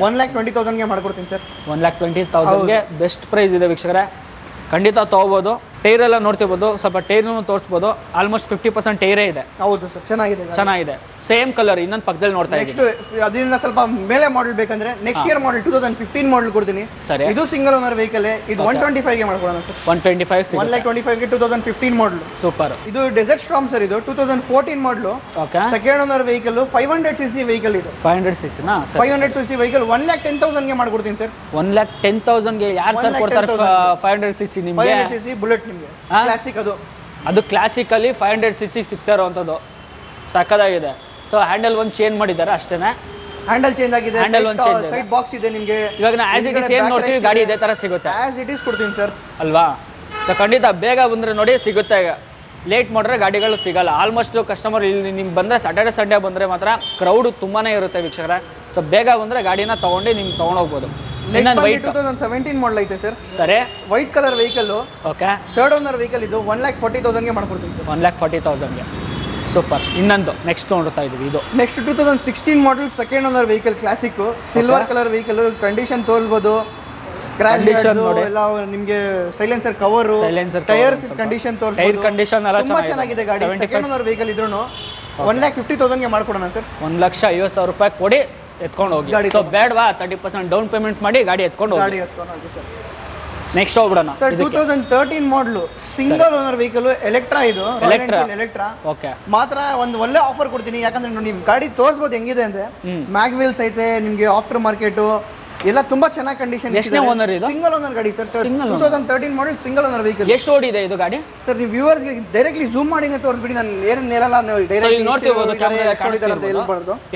1,20,000ಗೆ ಮಾಡ್ಕೊಡ್ತೀನಿ ಸರ್. 1,20,000ಗೆ ಬೆಸ್ಟ್ ಪ್ರೈಸ್ ಇದೆ ವೀಕ್ಷಕರೇ, ಖಂಡಿತ ತೊಗೋಬೋದು. ಟೈರ್ ಎಲ್ಲ ನೋಡ್ತಿರ್ಬೋದು, ಸ್ವಲ್ಪ ಟೈರ್ನು ತೋರಿಸ್ಬೋದು. ಆಲ್ಮೋಸ್ಟ್ 50% ಟೈರೇ ಇದೆ. ಹೌದು ಸರ್, ಚೆನ್ನಾಗಿದೆ. ಸೇಮ್ ಕಲರ್ ಇನ್ನೊಂದು ಪಕ್ಕದಲ್ಲಿ ನೋಡ್ತಾ ಇದ್ದೀವಿ. ನೆಕ್ಸ್ಟ್ ಅದರಿಂದ ಸ್ವಲ್ಪ ಮೇಲೆ ಮಾಡೆಲ್ ಬೇಕಂದ್ರೆ ನೆಕ್ಸ್ಟ್ ಇಯರ್ ಮಾಡೆಲ್ 2015 ಮಾಡೆಲ್ ಕೊಡ್ತೀನಿ. ಸರಿ. ಇದು ಸಿಂಗಲ್ ಓನರ್ ವೆಹಿಕಲ್. ಇದು 125ಗೆ ಮಾಡ್ಕೊಡೋಣ ಸರ್. 125ಗೆ 2015 ಮಾಡೆಲ್. ಸೂಪರ್. ಇದು ಡೆಸರ್ಟ್ ಸ್ಟಾರ್ಮ್ ಸರ್. ಇದು 2014 model. Okay. Second owner vehicle, 500cc vehicle. ಇದು 500cc ನಾ? 500cc ವೆಹಿಕಲ್ 1,10,000ಗೆ ಮಾಡ್ಕೊಡ್ತೀನಿ ಸರ್. 1,10,000ಗೆ ಯಾರು ಸರ್ ಕೊಡ್ತಾರೆ 500cc ನಿಮಗೆ? 500cc ಬುಲೆಟ್ ನಿಮಗೆ ಕ್ಲಾಸಿಕ್. ಅದು ಕ್ಲಾಸಿಕ್ ಅಲ್ಲಿ 500cc ಸಿಗ್ತಾ ಇರೋವಂಥದ್ದು ಸಕ್ಕದಾಗಿದೆ. ಸೊ ಹ್ಯಾಂಡಲ್ ಒಂದು ಚೇಂಜ್ ಮಾಡಿದ್ದಾರೆ ಅಷ್ಟೇನೆ. ಹ್ಯಾಂಡಲ್ ಚೇಂಜ್ ಆಗಿದೆ, ಹ್ಯಾಂಡಲ್ ಒಂದು ಚೇಂಜ್, ಸೈಡ್ ಬಾಕ್ಸ್ ಇದೆ ನಿಮಗೆ. ಇವಾಗ ನಾವು ಆಸ್ ಇಟ್ ಈಸ್ ಏನು ನೋಡ್ತೀವಿ ಗಾಡಿ ಇದೇ ತರ ಸಿಗುತ್ತೆ. ಆಸ್ ಇಟ್ ಈಸ್ ಕೊಡ್ತೀನಿ ಸರ್, ಅಲ್ವಾ? ಸೊ ಖಂಡಿತ ಬೇಗ ಬಂದರೆ ನೋಡಿ ಸಿಗುತ್ತೆ. ಲೇಟ್ ಮಾಡಿದ್ರೆ ಗಾಡಿಗಳು ಸಿಗಲ್ಲ. ಆಲ್ಮೋಸ್ಟ್ ಕಸ್ಟಮರ್ ಇಲ್ಲಿ ನಿಮ್ಗೆ ಬಂದರೆ ಸ್ಯಾಟರ್ಡೆ ಸಂಡೇ ಬಂದರೆ ಮಾತ್ರ ಕ್ರೌಡ್ ತುಂಬಾ ಇರುತ್ತೆ ವೀಕ್ಷಕರೇ. ಸೊ ಬೇಗ ಬಂದರೆ ಗಾಡಿನ ತೊಗೊಂಡು ನಿಮ್ಗೆ ತೊಗೊಂಡೋಗ್ಬೋದು. 2017 ಮಾಡಲ್ ಐತೆ ಸರ್. ಸರಿ. White colour vehicle. Okay. Third owner vehicle. ಇದು 1,40,000ಗೆ ಮಾಡ್ಕೊಡ್ತೀನಿ ಸರ್. 1,40,000ಗೆ ಸೂಪರ್. ಇನ್ನೊಂದು ನೆಕ್ಸ್ಟ್ ನೋಡ್ತಾ ಇದೀವಿ. ಇದು ನೆಕ್ಸ್ಟ್ 2016 ಮಾಡಲ್ second owner vehicle, classic, silver colour vehicle. Condition ತೋರಿಸಬಹುದು, ಸ್ಕ್ರಾಚ್ ಎಲ್ಲ ನಿಮಗೆ, ಸೈಲೆನ್ಸರ್ ಕವರ್, ಟೈರ್ಸ್ ಕಂಡೀಷನ್ ತೋರಿಸಬಹುದು. ಕಂಡೀಷನ್ ಎಲ್ಲ ತುಂಬಾ ಚೆನ್ನಾಗಿದೆ ಗಾಡಿ. ಸೆಕೆಂಡ್ ಓನರ್ ವೆಹಿಕಲ್ ಇದ್ರೂ 1,50,000ಗೆ ಮಾಡ್ಕೊಡೋಣ ಸರ್. 1,50,000 ರೂಪಾಯಿ ಕೊಡಿ ಎತ್ಕೊಂಡು ಹೋಗಿ. ಸೊ ಬೇಡವಾ 30% ಡೌನ್ ಪೇಮೆಂಟ್ ಮಾಡಿ ಗಾಡಿ ಎತ್ಕೊಂಡು ಹೋಗಿ ಸರ್. ನೆಕ್ಸ್ಟ್ ಹೋಗ್ಬಿಡೋಣ ಸರ್. 2013 ಮಾಡಲು ಸಿಂಗಲ್ ಓನರ್ ವೆಹಿಕಲ್, ಎಲೆಕ್ಟ್ರಾ. ಇದು ಎಲೆಕ್ಟ್ರಾ. ಓಕೆ. ಮಾತ್ರ ಒಂದು ಒಳ್ಳೆ ಆಫರ್ ಕೊಡ್ತೀನಿ. ಯಾಕಂದ್ರೆ ನೀವು ಗಾಡಿ ತೋರಿಸಬಹುದು ಹೆಂಗಿದೆ ಅಂದ್ರೆ, ಮ್ಯಾಗ್ ವೀಲ್ಸ್ ಐತೆ ನಿಮಗೆ, ಆಫ್ಟರ್ ಮಾರ್ಕೆಟ್ ಎಲ್ಲ ತುಂಬಾ ಚೆನ್ನಾಗಿ ಕಂಡೀಷನ್. ಎಷ್ಟನೇ ಓನರ್ ಇದು? ಸಿಂಗಲ್ ಓನರ್ ಗಾಡಿ ಸರ್. 2013 ಮಾಡಲ್ ಸಿಂಗಲ್ ಓನರ್ ವೆಹಿಕಲ್. ಎಷ್ಟು ಓಡಿದೆ ಇದು ಗಾಡಿ ಸರ್? ನೀವು ವ್ಯೂವರ್ಸ್ಗೆ ಡೈರೆಕ್ಟ್ಲಿ ಝೂಮ್ ಮಾಡಿ ತೋರಿಸ್ಬಿಡಿ, ನಾನು ಏನು ಹೇಳಲ್ಲ. ಡೈರೆಕ್ಟ್ಲಿ ನೋಡ್ತಿರ್ಬೋದು,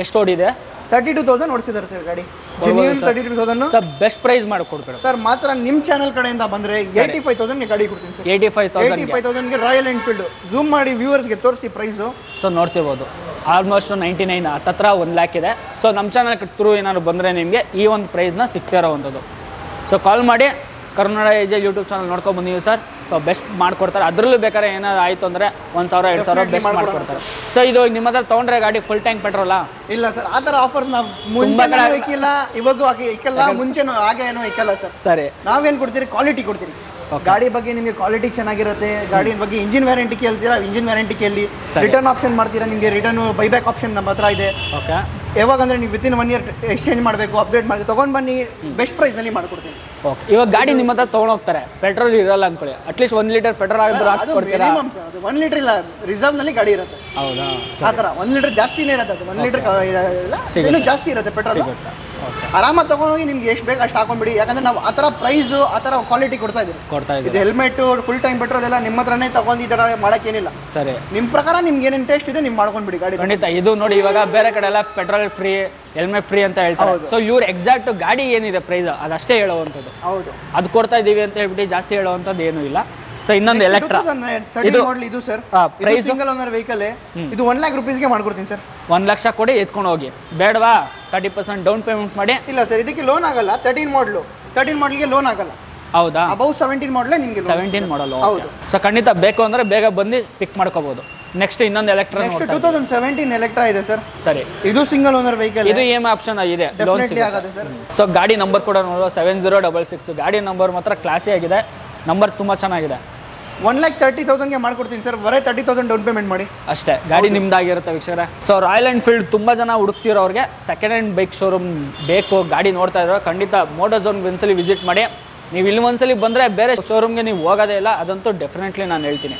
ಎಷ್ಟು ಓಡಿದೆ? 32,000 ಓಡಿಸಿದ್ದಾರೆ ಸರ್ ಗಾಡಿ. Genuine 32,000 sir. ಬೆಸ್ಟ್ ಪ್ರೈಸ್ ಮಾಡಿಕೊಡ್ಬೇಡಿ ಸರ್. ಮಾತ್ರ ನಿಮ್ಮ ಚಾನಲ್ ಕಡೆಯಿಂದ ಬಂದ್ರೆ 85,000ಗೆ ಗಾಡಿ ಕೊಡ್ತೀನಿ ಸರ್. 85,000ಗೆ ರಾಯಲ್ ಎನ್ಫೀಲ್ಡ್. ಝೂಮ್ ಮಾಡಿ ವ್ಯೂವರ್ಸ್ಗೆ ತೋರಿಸಿ ಪ್ರೈಸು. ಸೊ ನೋಡ್ತಿರ್ಬೋದು, ಆಲ್ಮೋಸ್ಟ್ 99 ಹತ್ತತ್ರ 1 lakh ಇದೆ. ಸೊ ನಮ್ಮ ಚಾನಲ್ ಥ್ರೂ ಏನಾದ್ರು ಬಂದರೆ ನಿಮಗೆ ಈ ಒಂದು ಪ್ರೈಸ್ನ ಸಿಗ್ತಾ ಇರೋವಂಥದ್ದು. ಸೊ ಕಾಲ್ ಮಾಡಿ ಕನ್ನಡ ಏಜ್ ಯೂಟ್ಯೂಬ್ ಚಾನಲ್ ನೋಡ್ಕೊಂಡು ಬಂದಿದ್ದೀವಿ ಸರ್. ಸೊ ಬೆಸ್ಟ್ ಮಾಡ್ಕೊಡ್ತಾರೆ. ಅದರಲ್ಲೂ ಬೇಕಾದ್ರೆ ಏನಾದ್ರು ಆಯಿತು ಅಂದರೆ 1,000 2,000 ಬೆಸ್ಟ್ ಮಾಡ್ಕೊಡ್ತಾರೆ. ಸೊ ಇದು ನಿಮ್ಮ ಹತ್ರ ತೊಗೊಂಡ್ರೆ ಗಾಡಿ ಫುಲ್ ಟ್ಯಾಂಕ್ ಪೆಟ್ರೋಲಾ? ಇಲ್ಲ ಸರ್, ಆ ಥರ ಆಫರ್ಸ್ ನಾವು ಮುಂಚೆ ಇಕ್ಕಿಲ್ಲ, ಇವಾಗೂ ಇಕ್ಕಲ್ಲ, ಮುಂಚೆನೂ ಹಾಗೆ ಏನೋ ಇಕ್ಕಲ್ಲ ಸರ್. ಸರಿ, ನಾವೇನು ಕೊಡ್ತೀರಿ, ಕ್ವಾಲಿಟಿ ಕೊಡ್ತೀರಿ. ಗಾಡಿ ಬಗ್ಗೆ ನಿಮಗೆ ಕ್ವಾಲಿಟಿ ಚೆನ್ನಾಗಿರುತ್ತೆ. ಗಾಡಿ ಬಗ್ಗೆ ಇಂಜಿನ್ ವ್ಯಾರಂಟಿ ಕೇಳ್ತೀರಾ, ಇಂಜಿನ್ ವ್ಯಾರಂಟಿ ಕೇಳಿ. ರಿಟರ್ನ್ ಆಪ್ಷನ್ ಮಾಡ್ತೀರಾ, ನಿಮಗೆ ರಿಟರ್ನ್ ಬೈಬ್ಯಾಕ್ ಆಪ್ಷನ್ ನಮ್ಮ ಹತ್ರ ಇದೆ. ಓಕೆ, ಯಾವಾಗ ಅಂದರೆ ನೀವು ವಿತಿನ್ 1 ಇಯರ್ ಎಕ್ಸ್ಚೇಂಜ್ ಮಾಡಬೇಕು, ಅಪ್ಡೇಟ್ ಮಾಡಿ ತೊಗೊಂಡು ಬನ್ನಿ, ಬೆಸ್ಟ್ ಪ್ರೈಸ್ನಲ್ಲಿ ಮಾಡ್ಕೊಡ್ತೀನಿ. ಓಕೆ, ಇವಾಗ ಗಾಡಿ ನಿಮ್ಮ ಹತ್ರ ತೊಗೊಂಡೋಗ್ತಾರೆ, ಪೆಟ್ರೋಲ್ ಇರಲ್ಲ ಅಂದ್ಕೊಳ್ಳಿ, ಅಟ್ಲೀಸ್ಟ್ 1 ಲೀಟರ್ ಪೆಟ್ರೋಲ್ ಆಗಿ ಹಾಕ್ಸ್ಕೊಡ್ತೀರಾ? 1 ಲೀಟರ್ ಇಲ್ಲ, ರಿಸರ್ವ್ನಲ್ಲಿ ಗಾಡಿ ಇರುತ್ತೆ. ಹೌದಾ? ಆ ಥರ 1 ಲೀಟರ್ ಜಾಸ್ತಿನೇ ಇರುತ್ತೆ. ಅದು 1 ಲೀಟರ್ ಇನ್ನೂ ಜಾಸ್ತಿ ಇರುತ್ತೆ ಪೆಟ್ರೋಲ್. ಆರಾಮಾಗಿ ತೊಗೊಂಡೋಗಿ ನಿಮ್ಗೆ ಎಷ್ಟು ಬೇಕು ಅಷ್ಟು ಹಾಕೊಂಡ್ಬಿಡಿ. ಯಾಕಂದ್ರೆ ನಾವು ಆ ಥರ ಪ್ರೈಸು, ಆ ಥರ ಕ್ವಾಲಿಟಿ ಕೊಡ್ತಾ ಇದ್ದೀವಿ. ಇದು ಹೆಲ್ಮೆಟ್, ಫುಲ್ ಟೈಮ್ ಪೆಟ್ರೋಲ್ ಎಲ್ಲ ನಿಮ್ಮ ಹತ್ರನೇ ತಗೊಂಡು ಈ ಥರ ಮಾಡೋಕ್ಕೇನಿಲ್ಲ. ಸರಿ, ನಿಮ್ಮ ಪ್ರಕಾರ ನಿಮ್ಗೆ ಏನೇನು ಟೇಸ್ಟ್ ಇದೆ ನೀವು ಮಾಡ್ಕೊಂಡ್ಬಿಡಿ ಗಾಡಿ. ಖಂಡಿತ. ಇದು ನೋಡಿ, ಇವಾಗ ಬೇರೆ ಕಡೆ ಎಲ್ಲ ಪೆಟ್ರೋಲ್ ಫ್ರೀ, ಹೆಲ್ಮೆಟ್ ಫ್ರೀ ಅಂತ ಹೇಳ್ತಾರೆ. ಸೊ ಇವ್ರು ಎಕ್ಸಾಕ್ಟ್ ಗಾಡಿ ಏನಿದೆ ಪ್ರೈಸ್ ಅದಷ್ಟೇ ಹೇಳುವಂಥದ್ದು. ಹೌದು, ಅದು ಕೊಡ್ತಾ ಇದೀವಿ ಅಂತ ಹೇಳ್ಬಿಟ್ಟು ಜಾಸ್ತಿ ಹೇಳುವಂಥದ್ದು ಏನೂ ಇಲ್ಲ. ಸೊ ಇನ್ನೊಂದು ಎಲೆಕ್ಟ್ರಾ ಮಾಡಲ್ ಇದು sir. Price single owner vehicle ಇದು 1 lakh rupeesಗೆ ಮಾಡ್ಕೊಡ್ತೀನಿ ಸರ್. 1 ಲಕ್ಷ ಕೊಡಿ ಎತ್ಕೊಂಡು ಹೋಗಿ, ಬೇಡವಾ 30% ಡೌನ್ ಪೇಮೆಂಟ್ ಮಾಡಿ? ಇಲ್ಲ ಸರ್, ಇದಕ್ಕೆ ಲೋನ್ ಆಗಲ್ಲ. 13 ಮಾಡಲ್ಗೆ ಲೋನ್ ಆಗಲ್ಲ. ಹೌದಾ? ಅಬೌವ್ 17 ಮಾಡಲ್ ನಿಮಗೆ 17 ಮಾಡಲ್. ಹೌದು. ಸೊ ಖಂಡಿತ ಬೇಕು ಅಂದ್ರೆ ಬೇಗ ಬಂದು ಪಿಕ್ ಮಾಡ್ಕೋಬಹುದು. ನೆಕ್ಸ್ಟ್ ಇನ್ನೊಂದು ಎಲೆಕ್ಟ್ರಾ, ನೆಕ್ಸ್ಟ್ 2017 ಎಲೆಕ್ಟ್ರಾ ಇದೆ ಸರ್. ಸರಿ, ಇದು ಸಿಂಗಲ್ ಓನರ್ ವೆಹಿಕಲ್. ಇದು EMI ಆಪ್ಷನ್ ಇದೆ, ಡೆಫಿನೆಟ್ಲಿ ಆಗುತ್ತೆ ಸರ್. ಸೊ ಗಾಡಿ ನಂಬರ್ ಕೂಡ ನೋಡುವ 7066. ಗಾಡಿ ನಂಬರ್ ಮಾತ್ರ ಕ್ಲಾಸಿ ಆಗಿದೆ, ನಂಬರ್ ತುಂಬಾ ಚೆನ್ನಾಗಿದೆ. 1,30,000ಗೆ ಮಾಡ್ಕೊಡ್ತೀನಿ ಸರ್. ಬರೀ 30,000 ಡೌನ್ ಪೇಮೆಂಟ್ ಮಾಡಿ ಅಷ್ಟೇ, ಗಾಡಿ ನಿಮ್ದಾಗಿರುತ್ತೆ ವೀಕ್ಷಕರೇ. ಸೊ ರಾಯಲ್ ಎನ್ಫೀಲ್ಡ್ ತುಂಬ ಜನ ಹುಡುಕ್ತಿರೋರಿಗೆ ಸೆಕೆಂಡ್ ಹ್ಯಾಂಡ್ ಬೈಕ್ ಶೋರೂಮ್ ಬೇಕು, ಗಾಡಿ ನೋಡ್ತಾ ಇರೋ ಖಂಡಿತ ಮೋಟೋಝೋನ್ಗೆ ಒಂದ್ಸಲಿ ವಿಸಿಟ್ ಮಾಡಿ. ನೀವು ಇಲ್ಲಿ ಒಂದ್ಸಲಿ ಬಂದರೆ ಬೇರೆ ಶೋರೂಮ್ಗೆ ನೀವು ಹೋಗೋದೇ ಇಲ್ಲ, ಅದಂತೂ ಡೆಫಿನೆಟ್ಲಿ ನಾನು ಹೇಳ್ತೀನಿ.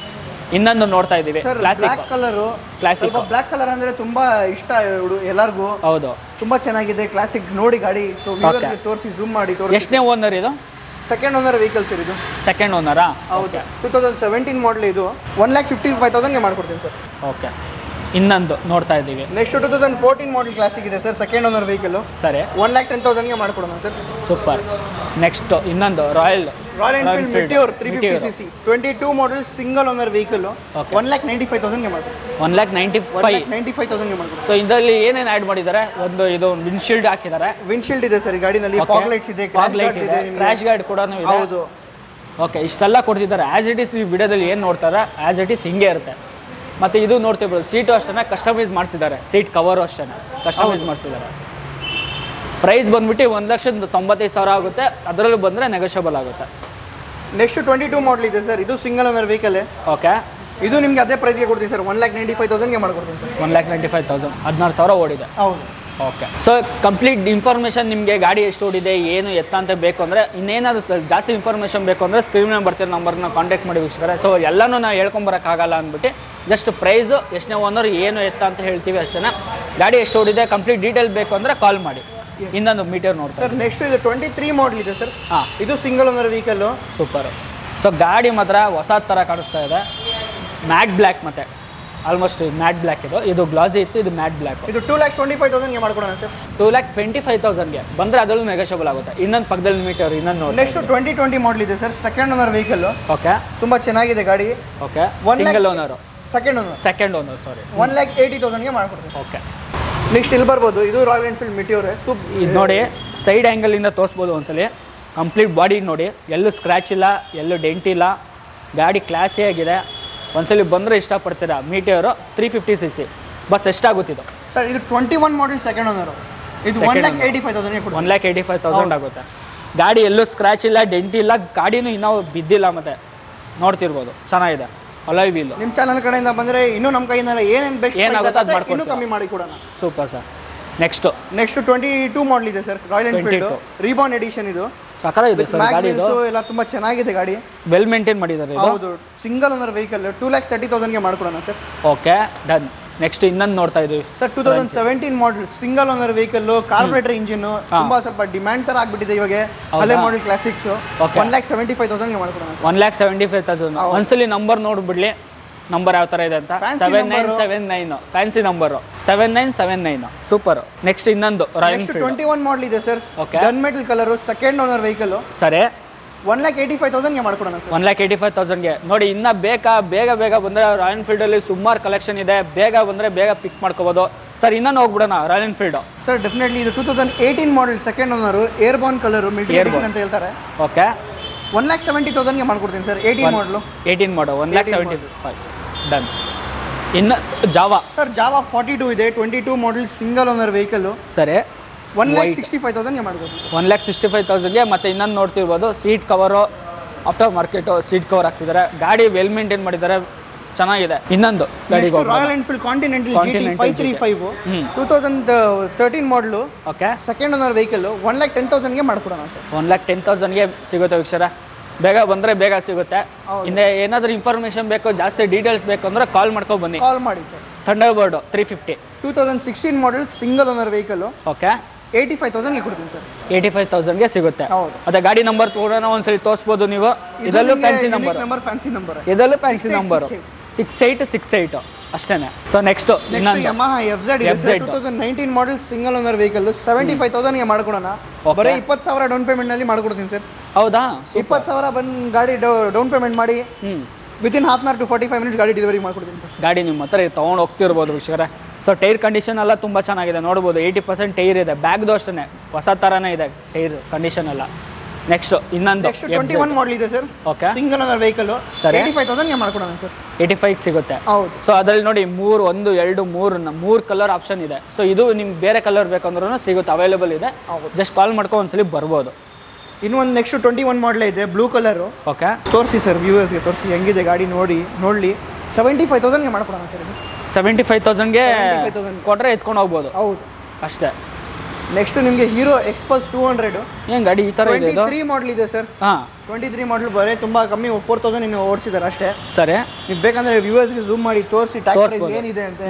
ಇನ್ನೊಂದು ನೋಡ್ತಾ ಇದ್ದೀವಿ, black colour. Classic black colour ಅಂದ್ರೆ ತುಂಬಾ ಇಷ್ಟ ಎಲ್ಲರಿಗೂ. ಹೌದು, ತುಂಬಾ ಚೆನ್ನಾಗಿದೆ, ಕ್ಲಾಸಿಕ್. ನೋಡಿ ಗಾಡಿ ತೋರಿಸಿ, ಝೂಮ್ ಮಾಡಿ ತೋರಿಸಿ. ಎಷ್ಟನೇ ಓನರ್ ಇದು? ಸೆಕೆಂಡ್ ಓನರ್ ವೆಹಿಕಲ್ ಸರ್ ಇದು. ಸೆಕೆಂಡ್ ಓನರಾ? ಹೌದು, 2017 ಮಾಡಲ್ ಇದು. 1,55,000ಗೆ ಮಾಡ್ಕೊಡ್ತೀನಿ ಸರ್. ಓಕೆ, ಇನ್ನೊಂದು ನೋಡ್ತಾ ಇದ್ದೀವಿ. ನೆಕ್ಸ್ಟ್ 2014 ಮಾಡಲ್ ಕ್ಲಾಸಿಕ್ ಇದೆ ಸರ್, ಸೆಕೆಂಡ್ ಓನರ್ ವೆಹಿಕಲ್. ಸರಿ, 1,10,000ಗೆ ಮಾಡ್ಕೊಡೋಣ ಸರ್. ಸೂಪರ್. ನೆಕ್ಸ್ಟ್ ಇನ್ನೊಂದು Royal Enfield Meteor 350cc 22 model single owner vehicle. 1,95,000ಗೆ ಮಾಡ್ಕೊಡ್ತೀನಿ. 1,95,000ಗೆ ಮಾಡ್ಕೊಡ್ತೀನಿ. ಸೊ ಇದರಲ್ಲಿ ಏನೇನು ಆ್ಯಡ್ ಮಾಡಿದ್ದಾರೆ? ಇದು ವಿಂಡ್ಶೀಲ್ಡ್ ಹಾಕಿದ್ದಾರೆ. ವಿಂಡ್ಶೀಲ್ಡ್ ಇದೆ ಸರ್ ಈ ಗಾಡಿನಲ್ಲಿ. ಫಾಗ್ ಲೈಟ್ಸ್ ಇದೆ, ಕ್ರ್ಯಾಶ್ ಗಾರ್ಡ್ ಕೂಡ ಇದೆ. ಹೌದು. ಓಕೆ, ಇಷ್ಟೆಲ್ಲ ಕೊಡ್ತಿದ್ದಾರೆ. ಆ್ಯಸ್ ಇಟ್ ಈಸ್ ಈ ವಿಡಿಯೋದಲ್ಲಿ ಏನು ನೋಡ್ತಾರೆ ಆ್ಯಸ್ ಇಟ್ ಈಸ್ ಹಿಂಗೆ ಇರುತ್ತೆ. ಮತ್ತು ಇದು ನೋಡ್ತಿರ್ಬೋದು, ಸೀಟು ಅಷ್ಟೇ ಕಸ್ಟಮೈಸ್ ಮಾಡಿಸಿದ್ದಾರೆ, ಸೀಟ್ ಕವರು ಅಷ್ಟೇ ಕಸ್ಟಮೈಸ್ ಮಾಡಿಸಿದ್ದಾರೆ. ಪ್ರೈಸ್ ಬಂದ್ಬಿಟ್ಟು 1,95,000 ಆಗುತ್ತೆ. ಅದರಲ್ಲೂ ಬಂದರೆ ನೆಗೋಷಿಯಬಲ್ ಆಗುತ್ತೆ. ನೆಕ್ಸ್ಟ್ 22 ಮಾಡಲ್ ಇದೆ ಸರ್, ಇದು ಸಿಂಗಲ್ ಓನರ್ ವೆಹಿಕಲ್. ಓಕೆ, ಇದು ನಿಮಗೆ ಅದೇ ಪ್ರೈಸ್ಗೆ ಕೊಡ್ತೀನಿ ಸರ್. 1,95,000ಗೆ ಮಾಡ್ಕೊಡ್ತೀನಿ ಸರ್. 1,95,000, 16,000 ಓಡಿದೆ. ಹೌದು. ಓಕೆ, ಸೊ ಕಂಪ್ಲೀಟ್ ಇನ್ಫಾರ್ಮೇಷನ್ ನಿಮಗೆ ಗಾಡಿ ಎಷ್ಟು ಓಡಿದೆ, ಏನು ಎತ್ತ ಅಂತ ಬೇಕು ಅಂದರೆ, ಇನ್ನೇನಾದರೂ ಜಾಸ್ತಿ ಇನ್ಫಾರ್ಮೇಷನ್ ಬೇಕು ಅಂದರೆ ಸ್ಕ್ರೀನ್ ಮೇಲೆ ಬರ್ತಿರೋ ನಂಬರ್ನ ಕಾಂಟ್ಯಾಕ್ಟ್ ಮಾಡಿ ವೀಕ್ಷಕರೇ. ಸೊ ಎಲ್ಲನೂ ನಾವು ಹೇಳ್ಕೊಂಬರೋಕ್ಕಾಗಲ್ಲ ಅಂದ್ಬಿಟ್ಟು ಜಸ್ಟ್ ಪ್ರೈಸು, ಎಷ್ಟನೇ ಓನರ್, ಏನು ಎತ್ತ ಅಂತ ಹೇಳ್ತೀವಿ ಅಷ್ಟೇ. ಗಾಡಿ ಎಷ್ಟು ಓಡಿದೆ ಕಂಪ್ಲೀಟ್ ಡೀಟೇಲ್ ಬೇಕು ಅಂದರೆ ಕಾಲ್ ಮಾಡಿ. ಇನ್ನೊಂದು ಮೀಟರ್ ನೋಡಿ ಸರ್. ನೆಕ್ಸ್ಟ್ ಇದು 23 ಮಾಡಲ್ ಇದೆ ಸರ್. ಹಾಂ, ಇದು single owner vehicle. Super. So ಗಾಡಿ ಮಾತ್ರ ಹೊಸ ಥರ ಕಾಣಿಸ್ತಾ ಇದೆ. ಮ್ಯಾಟ್ ಬ್ಲ್ಯಾಕ್, ಮತ್ತೆ ಆಲ್ಮೋಸ್ಟ್ ಮ್ಯಾಟ್ ಬ್ಲ್ಯಾಕ್. ಇದು ಗ್ಲಾಸಿ ಇತ್ತು, ಇದು ಮ್ಯಾಟ್ ಬ್ಲ್ಯಾಕ್. ಇದು 2,25,000ಗೆ ಮಾಡ್ಕೊಡೋಣ ಸರ್. 2,25,000ಗೆ ಬಂದರೆ ಅದರಲ್ಲೂ ನೆಗೋಷಿಯಬಲ್ ಆಗುತ್ತೆ. ಇನ್ನೊಂದು ಪಕ್ಕದಲ್ಲಿ ಮೀಟರ್ ಇನ್ನೊಂದು ನೋಡಿ. ನೆಕ್ಸ್ಟ್ 2020 ಮಾಡಲ್ ಇದೆ sir, second owner vehicle. Okay, ತುಂಬ ಚೆನ್ನಾಗಿದೆ ಗಾಡಿ. Okay, single owner. Second owner sorry. 1,80,000ಗೆ ಮಾಡ್ಕೊಡ್ತೀನಿ. ಓಕೆ, ನೆಕ್ಸ್ಟ್ ಇಲ್ಲಿ ಬರ್ಬೋದು, ಇದು ರಾಯಲ್ ಎನ್ಫೀಲ್ಡ್ ಮೆಟಿಯೋರ್. ಇದು ನೋಡಿ, ಸೈಡ್ ಆ್ಯಂಗಲಿಂದ ತೋರಿಸ್ಬೋದು ಒಂದ್ಸಲಿ. ಕಂಪ್ಲೀಟ್ ಬಾಡಿ ನೋಡಿ, ಎಲ್ಲೂ ಸ್ಕ್ರ್ಯಾಚ್ ಇಲ್ಲ, ಎಲ್ಲೂ ಡೆಂಟ್ ಇಲ್ಲ. ಗಾಡಿ ಕ್ಲಾಸಿ ಆಗಿದೆ. ಒಂದ್ಸಲಿ ಬಂದರೆ ಇಷ್ಟಪಡ್ತೀರಾ. Meteor 350cc. ಬಸ್ ಎಷ್ಟಾಗುತ್ತಿದ್ದು ಸರ್? ಇದು 21 ಮಾಡಲ್ ಸೆಕೆಂಡ್ ಓನರು. ಇದು 1,85,000 ಕೊಡಿ. 1,85,000 ಆಗುತ್ತೆ. ಗಾಡಿ ಎಲ್ಲೂ ಸ್ಕ್ರ್ಯಾಚ್ ಇಲ್ಲ, ಡೆಂಟ್ ಇಲ್ಲ, ಗಾಡಿನೂ ಇನ್ನೂ ಬಿದ್ದಿಲ್ಲ. ಮತ್ತೆ ನೋಡ್ತಿರ್ಬೋದು, ಚೆನ್ನಾಗಿದೆ. Alloy wheel. ನಿಮ್ಮ ಚಾನಲ್ ಕಡೆಯಿಂದ ಬಂದರೆ ಇನ್ನೂ ನಮ್ಮ ಕೈಯಿಂದ ಏನೇನು ಬೆಸ್ಟ್ ಏನಾಗುತ್ತೆ ಅದು ಮಾಡ್ಕೊಂಡು ಇನ್ನೂ ಕಮ್ಮಿ ಮಾಡಿ ಕೊಡೋಣ. Super sir. ನೆಕ್ಸ್ಟ್ 22 ಮಾಡಲ್ ಇದೆ sir, Royal Enfield reborn edition. ಇದು ಸಕಲಾಗಿದೆ ಸರ್ ಗಾಡಿ. ಇದು ಎಲ್ಲ ತುಂಬಾ ಚೆನ್ನಾಗಿದೆ ಗಾಡಿ, ವೆಲ್ ಮೇಂಟೈನ್ ಮಾಡಿದ್ದಾರೆ. ಹೌದು, ಸಿಂಗಲ್ ಓನರ್ ವೆಹಿಕಲ್. 2,30,000ಗೆ ಮಾಡ್ಕೊಡೋಣ ಸರ್. Okay, done. ನೆಕ್ಸ್ಟ್ ಇನ್ನೊಂದು ನೋಡ್ತಾ ಇದೀವಿ ಸರ್, 2017 ಮಾಡಲ್ single owner vehicle, carburettor engine. ತುಂಬಾ ಸ್ವಲ್ಪ ಡಿಮ್ಯಾಂಡ್ ತರ ಆಗ್ಬಿಟ್ಟಿದೆ ಇವಾಗ. ಹಳೆ ಮಾಡಲ್ ಕ್ಲಾಸಿಕ್. 1,75,000ಗೆ ಮಾಡ್ಕೊಡೋಣ. 1,75,000. ಒಂದ್ಸಲಿ ನಂಬರ್ ನೋಡ್ಬಿಡ್ಲಿ, ನಂಬರ್ ಯಾವ ತರ ಇದೆ ಅಂತ. 7979 ಫ್ಯಾನ್ಸಿ ನಂಬರು. 7979 ಸೂಪರ್. ನೆಕ್ಸ್ಟ್ ಇನ್ನೊಂದು ರಾಯಲ್ ಎನ್ಫೀಲ್ಡ್ 21 ಮಾಡಲ್ ಇದೆ sir. Gun metal colour, second owner vehicle. ಸರಿ, 1,85,000ಗೆ ಮಾಡ್ಕೊಡೋಣ ಸರ್. 1,85,000ಗೆ ನೋಡಿ. ಇನ್ನ ಬೇಗ ಬಂದರೆ ರಾಯಲ್ ಎನ್ಫೀಲ್ಡಲ್ಲಿ ಸುಮಾರು ಕಲೆಕ್ಷನ್ ಇದೆ. ಬೇಗ ಬಂದರೆ ಬೇಗ ಪಿಕ್ ಮಾಡ್ಕೋಬೋದು ಸರ್. ಇನ್ನೊಂದು ಹೋಗ್ಬಿಡೋಣ ರಾಯಲ್ ಎನ್ಫೀಲ್ಡ್ ಸರ್. ಡೆಫಿನೆಟ್ಲಿ ಇದು 2018 model second owner, airborne colour, military edition ಅಂತ ಹೇಳ್ತಾರೆ. ಓಕೆ, 1,70,000ಗೆ ಮಾಡ್ಕೊಡ್ತೀನಿ ಸರ್. 18 ಮಾಡಲು. 18 model 1,75,000 done. ಇನ್ನು ಜಾವಾ ಸರ್ ಜಾವಾ 42 ಇದೆ, 22 ಮಾಡಲ್ ಸಿಂಗಲ್ ಓನರ್ ವೆಹಿಕಲ್. ಸರಿ 1,65,000ಗೆ ಮಾಡ್ಕೊಡ್ತೀನಿ ಸರ್. 1,65,000ಗೆ. ಮತ್ತು ಇನ್ನೊಂದು ನೋಡ್ತಿರ್ಬೋದು seat cover after market seat cover ಹಾಕ್ಸಿದ್ದಾರೆ. ಗಾಡಿ ವೆಲ್ ಮೇಂಟೈನ್ ಮಾಡಿದ್ದಾರೆ, ಚೆನ್ನಾಗಿದೆ. ಇನ್ನೊಂದು ಗಾಡಿ ರಾಯಲ್ ಎನ್ಫೀಲ್ಡ್ ಕಾಂಟಿನೆಂಟಲ್ GT 535 2013 ಮಾಡಲು. ಓಕೆ ಸೆಕೆಂಡ್ ಓನರ್ ವೆಹಿಕಲ್ 1,10,000ಗೆ ಮಾಡ್ಕೊಡೋಣ ಸರ್. 1,10,000ಗೆ ಸಿಗುತ್ತೆ ವೀಕ್ಷರ. ಬೇಗ ಬಂದರೆ ಬೇಗ ಸಿಗುತ್ತೆ. ಹಿಂದೆ ಏನಾದರೂ ಇನ್ಫಾರ್ಮೇಷನ್ ಬೇಕು, ಜಾಸ್ತಿ ಡೀಟೇಲ್ಸ್ ಬೇಕು ಅಂದರೆ ಕಾಲ್ ಮಾಡ್ಕೊಂಡು ಬನ್ನಿ. ಕಾಲ್ ಮಾಡಿ sir. Thunderbird 350 2016 model single owner vehicle. Okay 85,000ಗೆ ಕೊಡ್ತೀನಿ ಸರ್. 85,000ಗೆ ಸಿಗುತ್ತೆ. ಹೌದು. ಅದೇ ಗಾಡಿ ನಂಬರ್ ಕೂಡ ಒಂದ್ಸಲಿ ತೋರಿಸ್ಬೋದು ನೀವು. ಇದರಲ್ಲೂ ಫ್ಯಾನ್ಸಿ ನಂಬರ್, ಫ್ಯಾನ್ಸಿ ನಂಬರ್, ಇದರಲ್ಲೂ ಫ್ಯಾನ್ಸಿ ನಂಬರ್ 6868 ಅಷ್ಟೇನೆ. So next Yamaha FZ 2019 model single owner vehicle 75,000ಗೆ ಮಾಡ್ಕೊಡೋಣ. ಬರೀ 20,000 ಡೌನ್ ಪೇಮೆಂಟ್ ನಲ್ಲಿ ಮಾಡ್ಕೊಡ್ತೀನಿ ಸರ್. ಹೌದಾ? 20,000 ಬಂದು ಗಾಡಿ ಡೌನ್ ಪೇಮೆಂಟ್ ಮಾಡಿ within half an hour to 45 minutes ಗಾಡಿ ಡೆಲಿವರಿ ಮಾಡ್ಕೊಡ್ತೀನಿ ಸರ್. ಗಾಡಿ ನಿಮ್ಮ ಹತ್ರ ತೊಗೊಂಡು ಹೋಗ್ತಿರ್ಬೋದು ವೀಕ್ಷಕರೇ. ಸೊ ಟೈರ್ ಕಂಡೀಷನ್ ಎಲ್ಲ ತುಂಬ ಚೆನ್ನಾಗಿದೆ, ನೋಡ್ಬೋದು. 80% ಟೈರ್ ಇದೆ. ಬ್ಯಾಗ್ದು ಅಷ್ಟೇ ಹೊಸ ಥರನೇ ಇದೆ ಟೈರ್ ಕಂಡೀಷನ್ ಎಲ್ಲ. ನೆಕ್ಸ್ಟ್ ಇನ್ನೊಂದು 21 ಮಾಡಲ್ ಇದೆ sir. Okay single owner vehicle. Sir 85,000ಗೆ ಮಾಡ್ಕೊಡೋಣ ಸರ್. 85 ಸಿಗುತ್ತೆ. ಹೌದು. ಸೊ ಅದರಲ್ಲಿ ನೋಡಿ 1 2 3 ಕಲರ್ ಆಪ್ಷನ್ ಇದೆ. ಸೊ ಇದು ನಿಮ್ಗೆ ಬೇರೆ ಕಲರ್ ಬೇಕಂದ್ರೂ ಸಿಗುತ್ತೆ, ಅವೈಲೇಬಲ್ ಇದೆ. ಜಸ್ಟ್ ಕಾಲ್ ಮಾಡ್ಕೊಂಡು ಒಂದ್ಸಲಿ ಬರ್ಬೋದು. ಇನ್ನೊಂದು ನೆಕ್ಸ್ಟ್ 21 ಮಾಡಲ್ ಇದೆ, ಬ್ಲೂ ಕಲರು. ಓಕೆ ತೋರಿಸಿ ಸರ್, ವ್ಯೂವರ್ಸ್ಗೆ ತೋರಿಸಿ ಹೆಂಗಿದೆ ಗಾಡಿ ನೋಡಲಿ. 75,000ಗೆ ಮಾಡ್ಕೊಡೋಣ ಸರ್. ಇದು 75,000ಗೆ ಕೊಟ್ಟರೆ ಎತ್ಕೊಂಡು ಹೋಗ್ಬೋದು. ಹೌದು ಅಷ್ಟೇ. ನೆಕ್ಸ್ಟ್ ನಿಮಗೆ ಹೀರೋ ಎಕ್ಸ್ಪಲ್ಸ್ 200 ಏನು ಗಾಡಿ ಈ ಥರ ಇದೆ? 23 ಮಾಡಲ್ ಇದೆ ಸರ್. ಹಾಂ 23 ಮಾಡಲ್ ಬರೀ ತುಂಬ ಕಮ್ಮಿ, 4,000 ಇನ್ನು ಓಡಿಸಿದ್ದಾರೆ ಅಷ್ಟೇ. ಸರಿ, ನೀವು ಬೇಕಂದ್ರೆ ವ್ಯೂವರ್ಸ್ಗೆ ಝೂಮ್ ಮಾಡಿ ತೋರಿಸಿ ಟ್ಯಾಕ್ಸ್ ಏನಿದೆ ಅಂತ.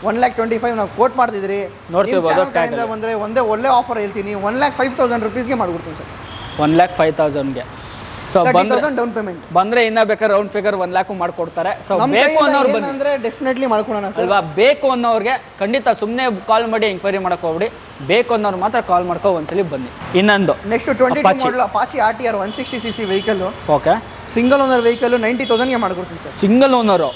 1,25,000 ನಾವು ಕೋಟ್ ಮಾಡ್ತಿದ್ರಿ. ನೋಡ್ತಿರ್ಬೋದು. ಬಂದರೆ ಒಂದೇ ಒಳ್ಳೆ ಆಫರ್ ಹೇಳ್ತೀನಿ, 1,05,000 ರುಪೀಸ್ಗೆ ಮಾಡ್ಕೊಡ್ತೀನಿ ಸರ್. 1,05,000ಗೆ. ಸೊ ಡೌನ್ ಪೇಮೆಂಟ್ ಬಂದರೆ ಇನ್ನೂ ಬೇಕಾದ್ರೆ ರೌಂಡ್ ಫಿಗರ್ 1,00,000 ಮಾಡ್ಕೊಡ್ತಾರೆ. ಸೊ ಬೇಕು ಅನ್ನೋರು ಬಂದರೆ ಡೆಫಿನೆಟ್ಲಿ ಮಾಡ್ಕೊಡೋಣ ಸರ್. ಅಲ್ವಾ? ಬೇಕು ಅನ್ನೋರಿಗೆ ಖಂಡಿತ ಸುಮ್ಮನೆ ಕಾಲ್ ಮಾಡಿ ಎಂಕ್ವೈರಿ ಮಾಡಕ್ಕೆ ಹೋಗ್ಬಿಡಿ. ಬೇಕು ಅನ್ನೋರು ಮಾತ್ರ ಕಾಲ್ ಮಾಡ್ಕೊ ಒಂದ್ಸಲಿ ಬನ್ನಿ. ಇನ್ನೊಂದು next 22 model Apache RTR 160cc vehicle. Okay single owner vehicle 90,000ಗೆ ಮಾಡ್ಕೊಡ್ತೀನಿ ಸರ್. Single owner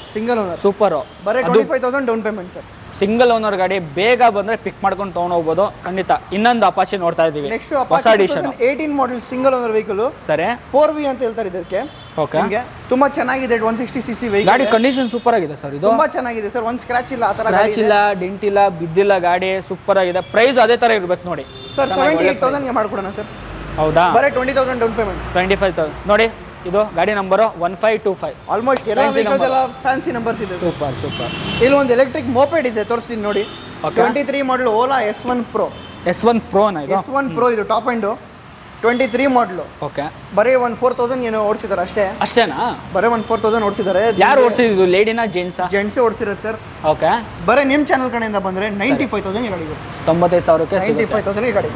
super. ಬರೀ 25,000 down payment sir. Single owner ಗಾಡಿ ಬೇಗ ಬಂದರೆ ಪಿಕ್ ಮಾಡ್ಕೊಂಡು ತೊಗೊಂಡು ಹೋಗ್ಬೋದು ಖಂಡಿತ. ಇನ್ನೊಂದು ಅಪಾಚಿ ನೋಡ್ತಾ ಇದ್ದೀವಿ. ನೆಕ್ಸ್ಟ್ ಅಪಾಚಿ 18 ಮಾಡಲ್ ಸಿಂಗಲ್ ಓನರ್ ವೆಹಿಕಲ್. ಸರಿ 4V ಅಂತ ಹೇಳ್ತಾರೆ ಇದಕ್ಕೆ. ಓಕೆ ತುಂಬಾ ಚೆನ್ನಾಗಿದೆ. 160cc vehicle. ಗಾಡಿ ಕಂಡೀಷನ್ ಸೂಪರ್ ಆಗಿದೆ ಸರ್. ಇದು ತುಂಬಾ ಚೆನ್ನಾಗಿದೆ ಸರ್. ಒಂದು ಸ್ಕ್ರಾಚ್ ಇಲ್ಲ, ಆ ತರ ಸ್ಕ್ರಾಚ್ ಇಲ್ಲ, ಡೆಂಟ್ ಇಲ್ಲ, ಬಿದ್ದಿಲ್ಲ. ಗಾಡಿ ಸೂಪರ್ ಆಗಿದೆ. ಪ್ರೈಸ್ ಅದೇ ತರ ಇರ್ಬೇಕು ನೋಡಿ ಸರ್. 78,000ಗೆ ಮಾಡ್ಕೊಡೋಣ ಸರ್. ಹೌದಾ? ಬರೀ 20,000 ಡೌನ್ ಪೇಮೆಂಟ್. 25,000 ನೋಡಿ. ಇದು ಗಾಡಿ ನಂಬರು 1525. ಆಲ್ಮೋಸ್ಟ್ ಎಲ್ಲ ವೆಹಿಕಲ್ಸ್ ಎಲ್ಲ ಫ್ಯಾನ್ಸಿ ನಂಬರ್ಸ್ ಇದೆ. Super super. ಇಲ್ಲಿ ಒಂದು ಎಲೆಕ್ಟ್ರಿಕ್ ಮೋಪೆಡ್ ಇದೆ, ತೋರಿಸ್ತೀನಿ ನೋಡಿ. 23 ಮಾಡಲ್ Ola S1 Pro. S1 Pro ನಾ ಇದು? S1 Pro ಇದು ಟಾಪ್ ಎಂಡ್ 23 ಮಾಡಲು. ಓಕೆ ಬರೀ 4,000 ಏನೋ ಓಡಿಸಿದ್ದಾರೆ ಅಷ್ಟೇ. ಅಷ್ಟೇನಾ? ಬರೀ 4,000 ಓಡಿಸಿದ್ದಾರೆ. ಯಾರು ಓಡಿಸಿದ್ದು? ಲೇಡಿನಾ ಜೆಂಟ್ಸಾ? ಜೆಂಟ್ಸೇ ಓಡಿಸಿರೋದು ಸರ್. ಓಕೆ ಬರೀ ನಿಮ್ಮ ಚಾನಲ್ ಕಡೆಯಿಂದ ಬಂದರೆ 95,000 ಗಾಡಿ ಬರುತ್ತೆ. 95,000ಕ್ಕೆ 95,000 ಗಾಡಿ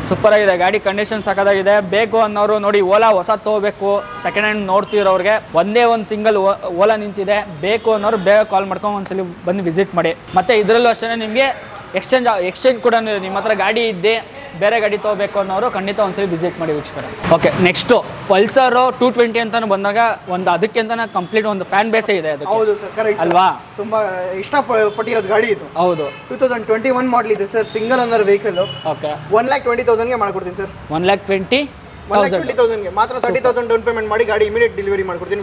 ಸೂಪರ್ ಆಗಿದೆ. ಗಾಡಿ ಕಂಡೀಷನ್ ಸಾಕಾಗಿದೆ. ಬೇಕು ಅನ್ನೋರು ನೋಡಿ, ಓಲಾ ಹೊಸ ತೊಗೋಬೇಕು, ಸೆಕೆಂಡ್ ಹ್ಯಾಂಡ್ ನೋಡ್ತಿರೋರಿಗೆ ಒಂದೇ ಒಂದು ಸಿಂಗಲ್ ಓಲಾ ನಿಂತಿದೆ. ಬೇಕು ಅನ್ನೋರು ಬೇಗ ಕಾಲ್ ಮಾಡ್ಕೊಂಡು ಒಂದ್ಸಲಿ ಬಂದು ವಿಸಿಟ್ ಮಾಡಿ. ಮತ್ತು ಇದರಲ್ಲೂ ಅಷ್ಟೇ ನಿಮಗೆ ಎಕ್ಸ್ಚೇಂಜ್ ಕೂಡ ನಿಮ್ಮ ಹತ್ರ ಗಾಡಿ ಇದ್ದೆ ಬೇರೆ ಗಾಡಿ ತೊಗೋಬೇಕು ಅನ್ನೋರು ಖಂಡಿತ ಒಂದ್ಸಲಿ ವಿಸಿಟ್ ಮಾಡಿ ವೀಕ್ಷಕರ. ಓಕೆ ನೆಕ್ಸ್ಟು ಪಲ್ಸರು 220 ಅಂತಾನು ಬಂದಾಗ ಒಂದು ಅದಕ್ಕೆ ಅಂತಾನೆ ಕಂಪ್ಲೀಟ್ ಒಂದು ಫ್ಯಾನ್ ಬೇಸೇ ಇದೆ ಅದು. ಹೌದು ಸರ್, ಕರೆಕ್ಟ್ ಅಲ್ವಾ? ತುಂಬಾ ಇಷ್ಟಪಟ್ಟಿರೋದು ಗಾಡಿ ಇದು. ಹೌದು. 2021 ಮಾಡಲ್ ಇದೆ sir. Single owner vehicle. Okay 1,20,000ಗೆ ಮಾಡ್ಕೊಡ್ತೀನಿ ಸರ್. 1,20,000 ಮಾತ್ರ 30,000 ಡೌನ್ ಪೇಮೆಂಟ್ ಮಾಡಿ ಗಾಡಿ ಇಮಿಡಿಯೇಟ್ ಡೆಲಿವರಿ ಮಾಡ್ಕೊಡ್ತೀನಿ.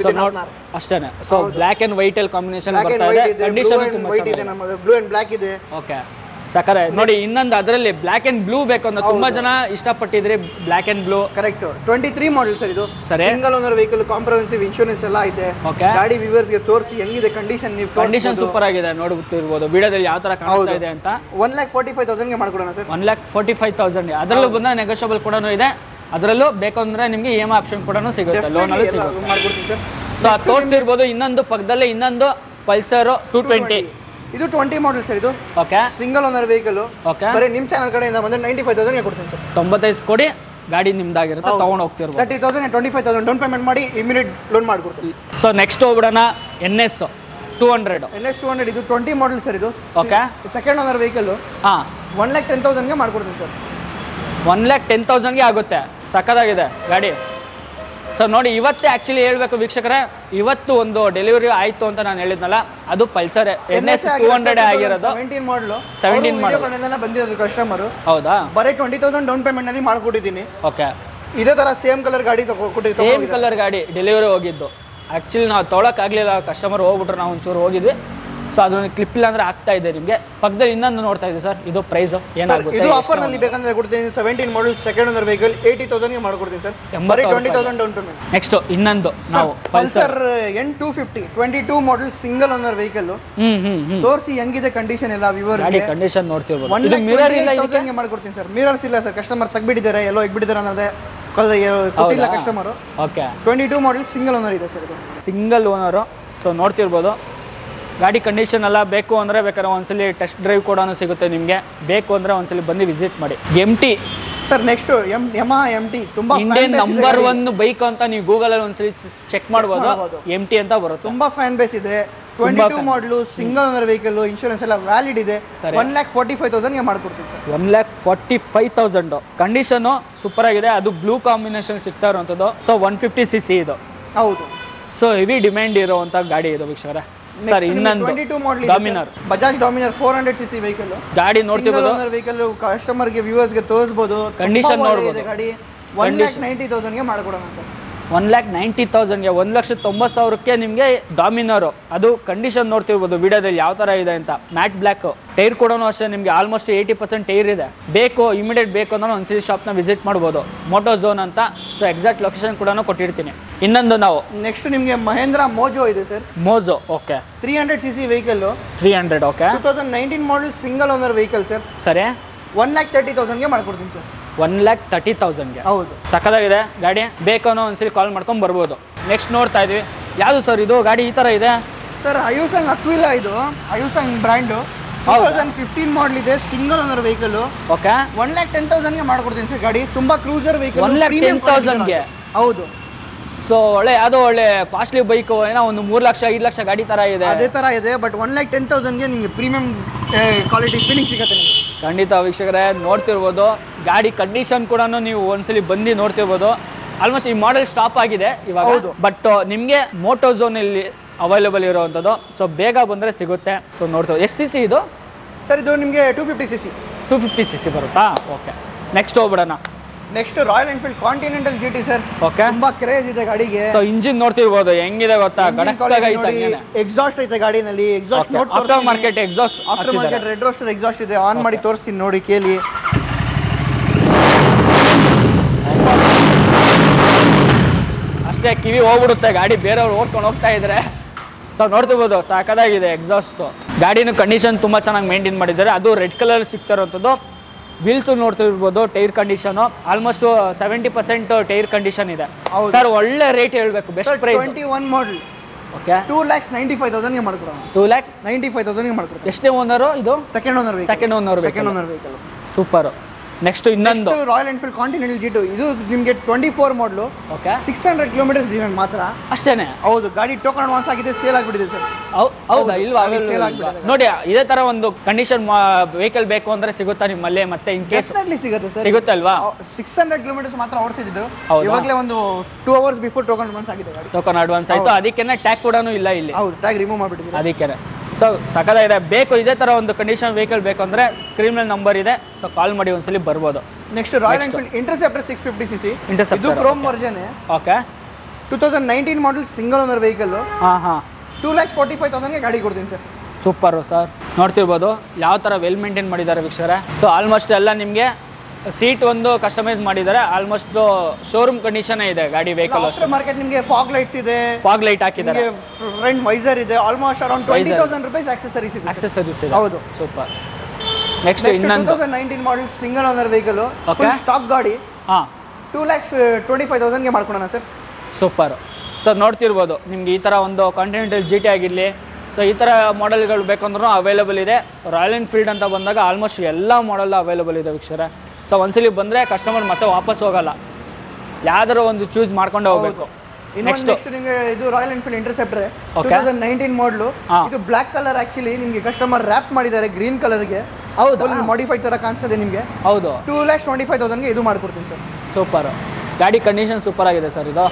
ಅಷ್ಟೇನೆ. ಸೊ ಬ್ಲ್ಯಾಕ್ ಅಂಡ್ ವೈಟ್ ಅಲ್ಲಿ ಕಾಂಬಿನೇಷನ್ ಬರ್ತಾ ಇದೆ. ಕಂಡೀಷನ್ ತುಂಬಾ ಇದೆ. ನಮ್ಮದು ಬ್ಲೂ ಅಂಡ್ ಬ್ಲ್ಯಾಕ್ ಇದೆ. ಓಕೆ ಸಕರೆ ನೋಡಿ. ಇನ್ನೊಂದು ಅದರಲ್ಲಿ ಬ್ಲ್ಯಾಕ್ ಅಂಡ್ ಬ್ಲೂ ಬೇಕು ಅಂತ ತುಂಬಾ ಜನ ಇಷ್ಟಪಟ್ಟಿದ್ರಿ. Black and blue correct. 23 model sir ಇದು. ಸರಿ. Single owner vehicle, comprehensive insurance ಎಲ್ಲ ಐತೆ. ಓಕೆ ಗಾಡಿ ವ್ಯೂವರ್ಸ್ಗೆ ತೋರಿಸಿ ಹೆಂಗಿದೆ ಕಂಡೀಷನ್. ನೀವು ಕಂಡೀಷನ್ ಸೂಪರ್ ಆಗಿದೆ, ನೋಡ್ತಿರ್ಬೋದು ವಿಡಿಯೋದಲ್ಲಿ ಯಾವ ತರ ಕಾಣಿಸ್ತಾ ಇದೆ ಅಂತ. 1,45,000ಗೆ ಮಾಡ್ಕೊಡೋಣ ಸರ್. 1,45,000 ಅದರಲ್ಲೂ ಬಂದ ನೆಗೋಷಿಯಬಲ್ ಕೂಡ ಇದೆ. ಅದರಲ್ಲೂ ಬೇಕಂದ್ರೆ ನಿಮಗೆ EMI ಆಪ್ಷನ್ ಕೂಡ ಸಿಗುತ್ತೆ, ಲೋನ್ ಅಲ್ಲಿ ಸಿಗುತ್ತೆ. ಮಾಡ್ಕೊಡ್ತೀನಿ ಸರ್. ಸೊ ಅದು ತೋರಿಸ್ತಿರ್ಬೋದು. ಇನ್ನೊಂದು ಪಕ್ಕದಲ್ಲೇ ಇನ್ನೊಂದು ಪಲ್ಸರ್ 220. ಇದು 20 ಮಾಡಲ್ ಸರ್. ಇದು okay single owner vehicle. Okay ಬರೀ ನಿಮ್ಮ ಚಾನಲ್ ಕಡೆಯಿಂದ ಬಂದ್ರೆ 95,000ಗೆ ಕೊಡ್ತೀನಿ ಸರ್. 95 ಕೊಡಿ, ಗಾಡಿ ನಿಮ್ದಾಗಿರುತ್ತೆ, ತಗೊಂಡು ಹೋಗ್ತಿರ್ಬೋದು. 30,000 25,000 ಡೌನ್ ಪೇಮೆಂಟ್ ಮಾಡಿ ಇಮಿಡಿಯೇಟ್ ಲೋನ್ ಮಾಡ್ಕೊಡ್ತೀನಿ. ಸೊ ನೆಕ್ಸ್ಟ್ ಹೋಗ್ಬಿಡೋಣ NS 200. NS 200 ಇದು 20 ಮಾಡಲ್ ಸರ್. ಇದು ಓಕೆ ಸೆಕೆಂಡ್ ಓನರ್ ವೆಹಿಕಲ್. ಹಾಂ 1,10,000ಗೆ ಮಾಡ್ಕೊಡ್ತೀನಿ ಸರ್. 1,10,000ಗೆ ಆಗುತ್ತೆ. ಸಕ್ಕದಾಗಿದೆ ಗಾಡಿ. ಸೊ ನೋಡಿ, ಇವತ್ತೇ ಆ್ಯಕ್ಚುಲಿ ಹೇಳ್ಬೇಕು ವೀಕ್ಷಕರೇ, ಇವತ್ತು ಒಂದು ಡೆಲಿವರಿ ಆಯಿತು ಅಂತ ನಾನು ಹೇಳಿದ್ನಲ್ಲ, ಅದು ಪಲ್ಸರ್ NS 200 ಆಗಿರೋದು. 17 ಮಾಡಲು ಬಂದಿರೋದು ಕಸ್ಟಮರು. ಹೌದಾ? ಬರೀ 20,000 ಡೌನ್ ಪೇಮೆಂಟ್ ನಲ್ಲಿ ಮಾಡ್ಕೊಟ್ಟಿದ್ದೀನಿ. ಓಕೆ ಇದೇ ತರ ಸೇಮ್ ಕಲರ್ ಗಾಡಿ ಸೇಮ್ ಕಲರ್ ಗಾಡಿ ಡೆಲಿವರಿ ಹೋಗಿದ್ದು. ಆ್ಯಕ್ಚುಲಿ ನಾವು ತೊಗೊಳಕ್ಕಾಗಲಿಲ್ಲ, ಕಸ್ಟಮರ್ ಹೋಗ್ಬಿಟ್ರೆ ನಾವು ಒಂಚೂರು ಹೋಗಿದ್ವಿ. ಸೊ ಅದನ್ನು ಕ್ಲಿಪ್ ಇಲ್ಲ ಅಂದ್ರೆ ಆಗ್ತಾ ಇದೆ ನಿಮಗೆ. ಪಕ್ಕದಲ್ಲಿ ಇನ್ನೊಂದು ನೋಡ್ತಾ ಇದೆ ಸರ್, ಇದು ಪ್ರೈಸ್ ಏನಾಗುತ್ತೆ? ಇದು ಆಫರ್ನಲ್ಲಿ ಬೇಕಂದ್ರೆ ಕೊಡ್ತೀನಿ. 17 ಮಾಡಲ್ ಸೆಕೆಂಡ್ ಓನರ್ ವೆಹಿಕಲ್ 80,000 ಮಾಡ್ಕೊಡ್ತೀನಿ ಸರ್. 20,000 down payment. ನೆಕ್ಸ್ಟ್ ಇನ್ನೊಂದು ನಾವು Pulsar N250 22 model single owner vehicle. ತೋರಿಸಿ ಹೆಂಗಿದೆ ಕಂಡೀಷನ್ ಎಲ್ಲ ವ್ಯೂವರ್ಸ್ ಗಾಡಿ ಕಂಡೀಷನ್ ನೋಡ್ತಿರ್ಬೋದು. ಇದು ಮಿರರ್ ಇಲ್ಲ, ಇದಕ್ಕೆ ಮಾಡ್ಕೊಡ್ತೀನಿ ಸರ್. ಮಿರರ್ಸ್ ಇಲ್ಲ ಸರ್, ಕಸ್ಟಮರ್ ತೆಗ್ಬಿಟ್ಟಿದ್ದಾರೆ, ಎಲ್ಲೋ ಇಕ್ಬಿಟ್ಟಿದ್ದಾರೆ ಅನ್ನೋದೇ ಕೊಟ್ಟಿಲ್ಲ customer. Okay 22 model single owner ಇದೆ ಸರ್, ಇದು ಸಿಂಗಲ್ ಓನರು. ಸೊ ನೋಡ್ತಿರ್ಬೋದು ಗಾಡಿ ಕಂಡೀಷನ್ ಎಲ್ಲ. ಬೇಕು ಅಂದರೆ ಬೇಕಾದ್ರೆ ಒಂದ್ಸಲಿ ಟೆಸ್ಟ್ ಡ್ರೈವ್ ಕೂಡ ಸಿಗುತ್ತೆ ನಿಮಗೆ. ಬೇಕು ಅಂದರೆ ಒಂದ್ಸಲಿ ಬಂದು ವಿಸಿಟ್ ಮಾಡಿ. MT sir. Next Yamaha MT ತುಂಬಾ ಇಂಡಿಯನ್ ನಂಬರ್ 1 ಬೈಕ್ ಅಂತ ನೀವು ಗೂಗಲಲ್ಲಿ ಒಂದ್ಸಲಿ ಚೆಕ್ ಮಾಡ್ಬೋದು. MT ಅಂತ ಬರುತ್ತೆ. ತುಂಬಾ ಫ್ಯಾನ್ ಬೇಸ್ ಇದೆ. 22 ಮಾಡಲು ಸಿಂಗಲ್ ಓನರ್ ವೆಹಿಕಲ್, ಇನ್ಶೂರೆನ್ಸ್ ಎಲ್ಲ ವ್ಯಾಲಿಡ್ ಇದೆ. 1,45,000 ಮಾಡ್ಕೊಡ್ತೀನಿ ಸರ್. 1,45,000 ಕಂಡೀಷನು ಸೂಪರ್ ಆಗಿದೆ. ಅದು ಬ್ಲೂ ಕಾಂಬಿನೇಷನ್ ಸಿಗ್ತಾ ಇರುವಂಥದ್ದು. ಸೊ 150cc ಇದು. ಹೌದು. ಸೊ ಹೆವಿ ಡಿಮ್ಯಾಂಡ್ ಇರುವಂಥ ಗಾಡಿ ಇದು ವೀಕ್ಷಕರೇ. ಸರ್ ಇನ್ನೊಂದು 22 ಮಾಡಲ್ ಡಾಮಿನರ್, ಬಜಾಜ್ ಡಾಮಿನರ್ 400cc ವೆಹಿಕಲ್. ಗಾಡಿ ನೋಡ್ತಿರ್ಬೋದು. ವೆಹಿಕಲ್ ಕಸ್ಟಮರ್ ಗೆ ವ್ಯೂವರ್ಸ್ ಗೆ ತೋರಿಸಬಹುದು. ಕಂಡೀಷನ್ ನೋಡಬಹುದು. ಗಾಡಿ 1,90,000 ಮಾಡ್ಕೊಡೋಣ ಸರ್. 1,90,000 1,90,000 ನಿಮಗೆ ಡಾಮಿನರು. ಅದು ಕಂಡೀಷನ್ ನೋಡ್ತಿರ್ಬೋದು ವಿಡಿಯೋದಲ್ಲಿ ಯಾವ ಥರ ಇದೆ ಅಂತ. ಮ್ಯಾಟ್ ಬ್ಲ್ಯಾಕ್ ಟೈರ್ ಕೂಡ ಅಷ್ಟೇ ನಿಮಗೆ ಆಲ್ಮೋಸ್ಟ್ 80% ಟೈರ್ ಇದೆ. ಬೇಕು ಇಮಿಡಿಯೇಟ್ ಬೇಕು ಅಂದ್ರೆ ಒಂದ್ಸಲಿ ಶಾಪ್ನ ವಿಸಿಟ್ ಮಾಡ್ಬೋದು. ಮೋಟೋ ಝೋನ್ ಅಂತ. ಸೊ ಎಕ್ಸಾಕ್ಟ್ ಲೊಕೇಶನ್ ಕೂಡ ಕೊಟ್ಟಿರ್ತೀನಿ. ಇನ್ನೊಂದು ನಾವು ನೆಕ್ಸ್ಟ್ ನಿಮಗೆ ಮಹೇಂದ್ರ ಮೋಜೋ ಇದೆ sir. Mojo okay 300cc vehicle. 300 okay 2019 model single owner vehicle sir. ಸರಿ 1,30,000 ಮಾಡ್ಕೊಡ್ತೀನಿ ಸರ್. 1,30,000 ಹೌದು. ಸಕ್ಕದಾಗಿದೆ ಗಾಡಿ. ಬೇಕು ಅನ್ನೋ ಒಂದ್ಸಲಿ ಕಾಲ್ ಮಾಡ್ಕೊಂಡು ಬರ್ಬೋದು. ನೆಕ್ಸ್ಟ್ ನೋಡ್ತಾ ಇದ್ವಿ ಯಾವುದು ಸರ್ ಇದು ಗಾಡಿ ಈ ಥರ ಇದೆ ಸರ್? ಅಯೂಸಂಗ್ ಅಕ್ವಿಲಾ. ಇದು ಅಯೂಸಂಗ್ ಬ್ರ್ಯಾಂಡು. 2015 ಮಾಡಲ್ ಇದೆ, ಸಿಂಗಲ್ ಓನರ್ ವೆಹಿಕಲ್. ಓಕೆ 1,10,000 ಮಾಡ್ಕೊಡ್ತೀನಿ ಸರ್. ಗಾಡಿ ತುಂಬಾ ಕ್ರೂಸರ್ ವೆಹಿಕಲ್. 1,10,000 ಹೌದು. ಸೊ ಯಾವುದೋ ಒಳ್ಳೆ ಕಾಸ್ಟ್ಲಿ ಬೈಕ್ ಏನೋ ಒಂದು 3 ಲಕ್ಷ 5 ಲಕ್ಷ ಗಾಡಿ ತರ ಇದೆ, ಅದೇ ತರ ಇದೆ. ಬಟ್ 1,10,000 ನಿಮಗೆ ಪ್ರೀಮಿಯಂ ಕ್ವಾಲಿಟಿ ಫೀಲಿಂಗ್ ಸಿಗುತ್ತೆ ನಿಮಗೆ. ಖಂಡಿತ ವೀಕ್ಷಕರೇ ನೋಡ್ತಿರ್ಬೋದು. ಗಾಡಿ ಕಂಡೀಷನ್ ಕೂಡ ನೀವು ಒಂದ್ಸಲಿ ಬಂದು ನೋಡ್ತಿರ್ಬೋದು. ಆಲ್ಮೋಸ್ಟ್ ಈ ಮಾಡೆಲ್ ಸ್ಟಾಪ್ ಆಗಿದೆ ಇವಾಗ. ಬಟ್ ನಿಮಗೆ ಮೋಟೋ ಝೋನ್ ಇಲ್ಲಿ ಅವೈಲೇಬಲ್ ಇರುವಂಥದ್ದು. ಸೊ ಬೇಗ ಬಂದರೆ ಸಿಗುತ್ತೆ. ಸೊ ನೋಡ್ತೀವಿ. ಎಷ್ಟು CC ಇದು ಸರ್? ಇದು ನಿಮಗೆ 250cc. 250cc ಬರುತ್ತಾ? ಓಕೆ ನೆಕ್ಸ್ಟ್ ಹೋಗ್ಬಿಡೋಣ. Next Royal Enfield Continental GT sir. Okay ತುಂಬಾ ಕ್ರೇಜ್ ಇದೆ ಗಾಡಿಗೆ. ಸೊ ಇಂಜಿನ್ ನೋಡ್ತಿರ್ಬೋದು ಹೆಂಗಿದೆ ಗೊತ್ತಾ? ಎಕ್ಸಾಸ್ಟ್ ಐತೆ ಗಾಡಿನಲ್ಲಿ. Exhaust note after market exhaust. After market red rooster exhaust ಇದೆ. ಆನ್ ಮಾಡಿ ತೋರಿಸ್ತೀನಿ ನೋಡಿ, ಕೇಳಿ. ಅಷ್ಟೇ ಕಿವಿ ಹೋಗ್ಬಿಡುತ್ತೆ ಗಾಡಿ ಬೇರೆಯವ್ರು ಓಡಿಸ್ಕೊಂಡು ಹೋಗ್ತಾ ಇದ್ರೆ. ಸೊ ನೋಡ್ತಿರ್ಬೋದು ಸಾಕಾಗಿದೆ ಎಕ್ಸಾಸ್ಟು. ಗಾಡಿನ ಕಂಡೀಷನ್ ತುಂಬ ಚೆನ್ನಾಗಿ ಮೇಂಟೈನ್ ಮಾಡಿದ್ದಾರೆ. ಅದು ರೆಡ್ ಕಲರ್ ಸಿಗ್ತಾ ಇರೋಂಥದ್ದು. ವೀಲ್ಸು ನೋಡ್ತಿರ್ಬೋದು. Tyre condition almost 70% tyre condition ಇದೆ ಸರ್. ಒಳ್ಳೆ ರೇಟ್ ಹೇಳ್ಬೇಕು. ಬೆಸ್ಟ್ ಪ್ರೈಸ್ 21 ಮಾಡಲ್. ಓಕೆ 2,95,000 ಮಾಡ್ಕೊಡೋಣ. 2,95,000 ಮಾಡ್ಕೊಡ್ತೀವಿ. ಎಷ್ಟೇ ಓನರು ಇದು? Second owner vehicle. Super. Next ಇನ್ನೊಂದು ರಾಯಲ್ ಎನ್ಫೀಲ್ಡ್ ಕಾಂಟಿನೆಂಟಲ್ GT. ಇದು ನಿಮಗೆ 24 ಮಾಡಲು. ಓಕೆ 600 ಕಿಲೋಮೀಟರ್ಸ್ ಡ್ರಿವನ್ ಮಾತ್ರ ಅಷ್ಟೇನೆ. ಹೌದು. ಗಾಡಿ ಟೋಕನ್ ಅಡ್ವಾನ್ಸ್ ಆಗಿದೆ, ಸೇಲ್ ಆಗಿಬಿಟ್ಟಿದೆ ಸರ್. ಹೌದಾ? ಇಲ್ವಾ? ನೋಡಿ ಇದೇ ತರ ಒಂದು ಕಂಡೀಷನ್ ವೆಹಿಕಲ್ ಬೇಕು ಅಂದ್ರೆ ಸಿಗುತ್ತಾ ನಿಮ್ಮಲ್ಲಿ? ಮತ್ತೆ ಇನ್ ಕೇಸ್ ಸಿಗುತ್ತೆ ಸರ್. ಸಿಗುತ್ತೆ ಅಲ್ವಾ? 600 ಕಿಲೋಮೀಟರ್ಸ್ ಮಾತ್ರ ಓಡಿಸಿದ್ದು. ಇವಾಗಲೇ ಒಂದು 2 ಅವರ್ಸ್ ಬಿಫೋರ್ ಟೋಕನ್ ಅಡ್ವಾನ್ಸ್ ಆಗಿದೆ ಗಾಡಿ. ಟೋಕನ್ ಅಡ್ವಾನ್ಸ್ ಆಯ್ತು. ಅದಕ್ಕೇನೆ ಟ್ಯಾಗ್ ಕೂಡ ಇಲ್ಲ ಇಲ್ಲಿ. ಹೌದು, ಟ್ಯಾಗ್ ರಿಮೂವ್ ಮಾಡಿಬಿಟ್ಟಿದ್ದೀವಿ ಅದಕ್ಕೇನೆ. ಸೊ ಸಕದಾಗಿದೆ. ಬೇಕು ಇದೇ ತರ ಒಂದು ಕಂಡೀಷನ್ ವೆಹಿಕಲ್ ಬೇಕು ಅಂದ್ರೆ ಸ್ಕ್ರೀನ್ ಮೇಲೆ ನಂಬರ್ ಇದೆ. ಸೊ ಕಾಲ್ ಮಾಡಿ ಒಂದ್ಸಲಿ ಬರ್ಬೋದು. Next Royal Enfield interceptor 650cc. ಇದು Chrome version. Okay 2019 model single owner vehicle. 2,45,000 ಗಾಡಿ ಕೊಡ್ತೀನಿ ಸರ್. Super sir. ನೋಡ್ತಿರ್ಬೋದು ಯಾವ ಥರ ವೆಲ್ ಮೇಂಟೈನ್ ಮಾಡಿದ್ದಾರೆ ವೀಕ್ಷಕರೇ. ಸೊ ಆಲ್ಮೋಸ್ಟ್ ಎಲ್ಲ ನಿಮಗೆ ಸೀಟ್ ಒಂದು ಕಸ್ಟಮೈಸ್ ಮಾಡಿದ್ದಾರೆ. ಆಲ್ಮೋಸ್ಟ್ ಶೋರೂಮ್ ಕಂಡೀಷನ್ ಇದೆ ಗಾಡಿ ವೆಹಿಕಲ್. ಮಾರ್ಕೆಟ್ ನಿಮಗೆ ಫಾಗ್ ಲೈಟ್ಸ್ ಇದೆ, ಫಾಗ್ ಲೈಟ್ ಹಾಕಿದ್ದಾರೆ, ಫ್ರಂಟ್ ವೈಸರ್ ಇದೆ. ಆಲ್ಮೋಸ್ಟ್ ಅರೌಂಡ್ 20,000 ರೂಪಾಯಿ ಆಕ್ಸೆಸರೀಸ್ ಇದೆ. ಹೌದು ಸೂಪರ್. ನೆಕ್ಸ್ಟ್ ಇನ್ನೊಂದು 2019 model single owner vehicle. Stock ಗಾಡಿ. 2,25,000 ಮಾಡ್ಕೊಳೋಣ ಸರ್. ಸೂಪರ್. ಸೊ ನೋಡ್ತಿರ್ಬೋದು ನಿಮ್ಗೆ ಈ ಥರ ಒಂದು ಕಾಂಟಿನೆಂಟಲ್ GT ಆಗಿರಲಿ. ಸೊ ಈ ಥರ ಮಾಡೆಲ್ಗಳು ಬೇಕಂದ್ರೂ ಅವೈಲೇಬಲ್ ಇದೆ. ರಾಯಲ್ ಎನ್ಫೀಲ್ಡ್ ಅಂತ ಬಂದಾಗ ಆಲ್ಮೋಸ್ಟ್ ಎಲ್ಲ ಮಾಡೆಲ್ ಅವೈಲೇಬಲ್ ಇದೆ ವೀಕ್ಷಕರೇ. ಸೊ ಒಂದ್ಸಲಿ ಬಂದರೆ ಕಸ್ಟಮರ್ ಮತ್ತೆ ವಾಪಸ್ ಹೋಗಲ್ಲ, ಯಾವ್ದಾರು ಒಂದು ಚೂಸ್ ಮಾಡ್ಕೊಂಡು ಹೋಗ್ಬೇಕು. ನೆಕ್ಸ್ಟ್ ನಿಮಗೆ ಇದು ರಾಯಲ್ ಎನ್ಫೀಲ್ಡ್ ಇಂಟರ್ಸೆಪ್ಟರ್ 2019 ಮಾಡಲು. ಇದು ಬ್ಲಾಕ್ ಕಲರ್. ಆಕ್ಚುಲಿ ನಿಮಗೆ ಕಸ್ಟಮರ್ ರ್ಯಾಪ್ ಮಾಡಿದ್ದಾರೆ ಗ್ರೀನ್ ಕಲರ್ಗೆ. ಹೌದು, ಮಾಡಿಫೈಡ್ ತರ ಕಾಣಿಸ್ತದೆ ನಿಮಗೆ. ಹೌದು, 2,25,000 ಇದು ಮಾಡ್ಕೊಡ್ತೀನಿ ಸರ್. ಸೂಪರ್. ಗಾಡಿ ಕಂಡೀಷನ್ ಸೂಪರ್ ಆಗಿದೆ ಸರ್. ಇದು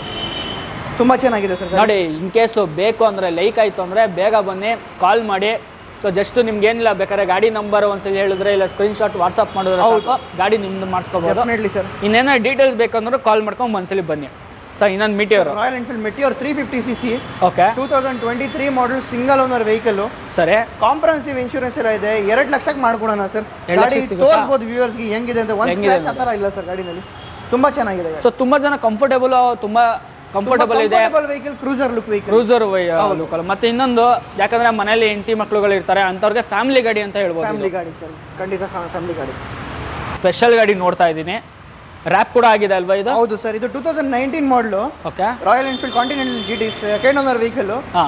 ತುಂಬ ಚೆನ್ನಾಗಿದೆ ಸರ್. ನೋಡಿ ಇನ್ ಕೇಸು ಬೇಕು ಅಂದರೆ ಲೈಕ್ ಆಯಿತು ಅಂದರೆ ಬೇಗ ಬನ್ನಿ, ಕಾಲ್ ಮಾಡಿ. ಸೊ ಜಸ್ಟ್ ನಿಮ್ಗೆ ಏನಿಲ್ಲ ಬೇಕಾದ್ರೆ ಗಾಡಿ ನಂಬರ್ ಒಂದ್ಸಲ ಹೇಳಿದ್ರೆ ಇಲ್ಲ ಸ್ಕ್ರೀನ್ಶಾಟ್ ವಾಟ್ಸಪ್ ಮಾಡಿದ್ರೆ ಸಾಕು ಗಾಡಿ ನಿಮ್ದು ಮಾಡಿಸ್ಕೋಬಹುದು. ಸರ್ ಇನ್ನೇನೋ ಡೀಟೇಲ್ಸ್ ಬೇಕಂದ್ರೆ ಕಾಲ್ ಮಾಡ್ಕೊಂಡು ಒಂದ್ಸಲಿ ಬನ್ನಿ. ಸೊ ಇನ್ನೊಂದು ಮಿಟಿಯೋರ್, royal Enfield Meteor 350cc, okay 2023 ಮಾಡಲ್, ಸಿಂಗಲ್ ಓನರ್ ವೆಹಿಕಲ್. ಸರಿ, ಕಾಂಪ್ರಹೆನ್ಸಿವ್ ಇನ್ಶೂರೆನ್ಸ್ ಎಲ್ಲ ಇದೆ. 2 ಲಕ್ಷಕ್ಕೆ ಮಾಡ್ಕೊಡೋಣ ಸರ್. ಗಾಡಿ ತೋರಿಸಬಹುದು ವ್ಯೂವರ್ಸ್ಗೆ ಹೆಂಗಿದೆ ಅಂತ. ಒಂದು ಸ್ಕ್ರಾಚ್ ಆ ಥರ ಇಲ್ಲ ಸರ್ ಗಾಡಿನಲ್ಲಿ, ತುಂಬಾ ಚೆನ್ನಾಗಿದೆ. ಸೊ ತುಂಬಾ ಜನ ಕಂಫರ್ಟೇಬಲ್ ಇದೆ vehicle, cruiser look vehicle, cruiser look. ಮತ್ತೆ ಇನ್ನೊಂದು ಯಾಕಂದ್ರೆ ಮನೆಯಲ್ಲಿ ಹೆಂಡತಿ ಮಕ್ಕಳುಗಳು ಇರ್ತಾರೆ ಅಂತವ್ರಿಗೆ ಫ್ಯಾಮಿಲಿ ಗಾಡಿ ಅಂತ ಹೇಳ್ಬೋದು. ಫ್ಯಾಮಿಲಿ ಗಾಡಿ ಸರ್, ಖಂಡಿತ ಫ್ಯಾಮಿಲಿ ಗಾಡಿ. ಸ್ಪೆಷಲ್ ಗಾಡಿ ನೋಡ್ತಾ ಇದ್ದೀನಿ, ರ್ಯಾಪ್ ಕೂಡ ಆಗಿದೆ ಅಲ್ವಾ ಇದು? ಹೌದು ಸರ್, ಇದು 2019 ಮಾಡಲು. Okay, royal Enfield Continental GT second owner vehicle. ಹಾ,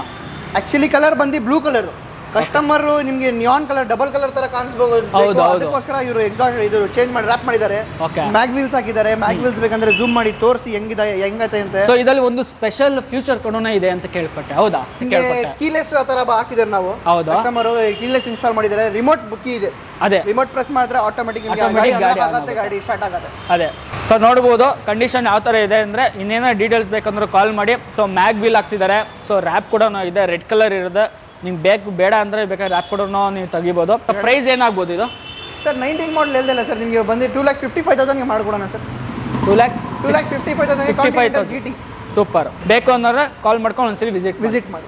ಆಕ್ಚುಲಿ ಕಲರ್ ಬಂದು ಬ್ಲೂ ಕಲರ್. ಕಸ್ಟಮರ್ ನಿಮಗೆ ನಿಯಾನ್ ಕಲರ್, ಡಬಲ್ ಕಲರ್ ತರ ಕಾಣಿಸಬಹುದು, ಅದಕ್ಕೋಸ್ಕರ ಇವರು ಎಕ್ಸಾಕ್ಟ್ ಇದು ಚೇಂಜ್ ಮಾಡಿ ರ್ಯಾಪ್ ಮಾಡಿದ್ದಾರೆ. ಮ್ಯಾಗ್ ವೀಲ್ಸ್ ಹಾಕಿದ್ದಾರೆ. ಮ್ಯಾಗ್ ವೀಲ್ಸ್ ಬೇಕಂದ್ರೆ ಜೂಮ್ ಮಾಡಿ ತೋರಿಸಿ ಹೆಂಗೈತೆ ಅಂತ. ಸೊ ಇದರಲ್ಲಿ ಒಂದು ಸ್ಪೆಷಲ್ ಫ್ಯೂಚರ್ ಕೂಡ ಇದೆ ಅಂತ ಕೇಳ್ಪಟ್ಟೆ, ಹೌದಾ? ಕೀಲೆಸ್ ಆ ತರ ಹಾಕಿದ್ದಾರೆ ನಾವು. ಕಸ್ಟಮರ್ ಕೀಲೆಸ್ ಇನ್ಸ್ಟಾಲ್ ಮಾಡಿದ್ದಾರೆ. ರಿಮೋಟ್ ಕೀ ಇದೆ, ಅದೇ ರಿಮೋಟ್ ಪ್ರೆಸ್ ಮಾಡಿದ್ರೆ ಆಟೋಮೆಟಿಕ್ ಗಾಡಿ ಸ್ಟಾರ್ಟ್ ಆಗುತ್ತೆ. ಅದೇ, ಸೊ ನೋಡ್ಬೋದು ಕಂಡೀಷನ್ ಯಾವ ತರ ಇದೆ ಅಂದ್ರೆ. ಇನ್ನೇನೋ ಡೀಟೇಲ್ಸ್ ಬೇಕಂದ್ರೆ ಕಾಲ್ ಮಾಡಿ. ಸೊ ಮ್ಯಾಗ್ ವೀಲ್ ಹಾಕ್ಸಿದ್ದಾರೆ. ಸೊ ರ್ಯಾಪ್ ಕೂಡ ಇದೆ, ರೆಡ್ ಕಲರ್ ಇರುತ್ತೆ. ನಿಮ್ಗೆ ಬೇಕು ಬೇಡ ಅಂದರೆ ಬೇಕಾದ್ರೆ ರ್ಯಾಪ್ ಕೂಡ ನೀವು ತೆಗಿಬೋದು. ಪ್ರೈಸ್ ಏನಾಗ್ಬೋದು ಇದು ಸರ್? 19 ಮಾಡಲ್ ಹೇಳ್ದಿಲ್ಲ ಸರ್, ನಿಮಗೆ ಬಂದು 2,55,000ಗೆ ಮಾಡ್ಕೊಡೋಣ ಸರ್. 2,55,000 GT. ಸೂಪರ್. ಬೇಕು ಅಂದ್ರೆ ಕಾಲ್ ಮಾಡ್ಕೊಂಡು ಒಂದ್ಸರಿ ವಿಸಿಟ್ ಮಾಡಿ.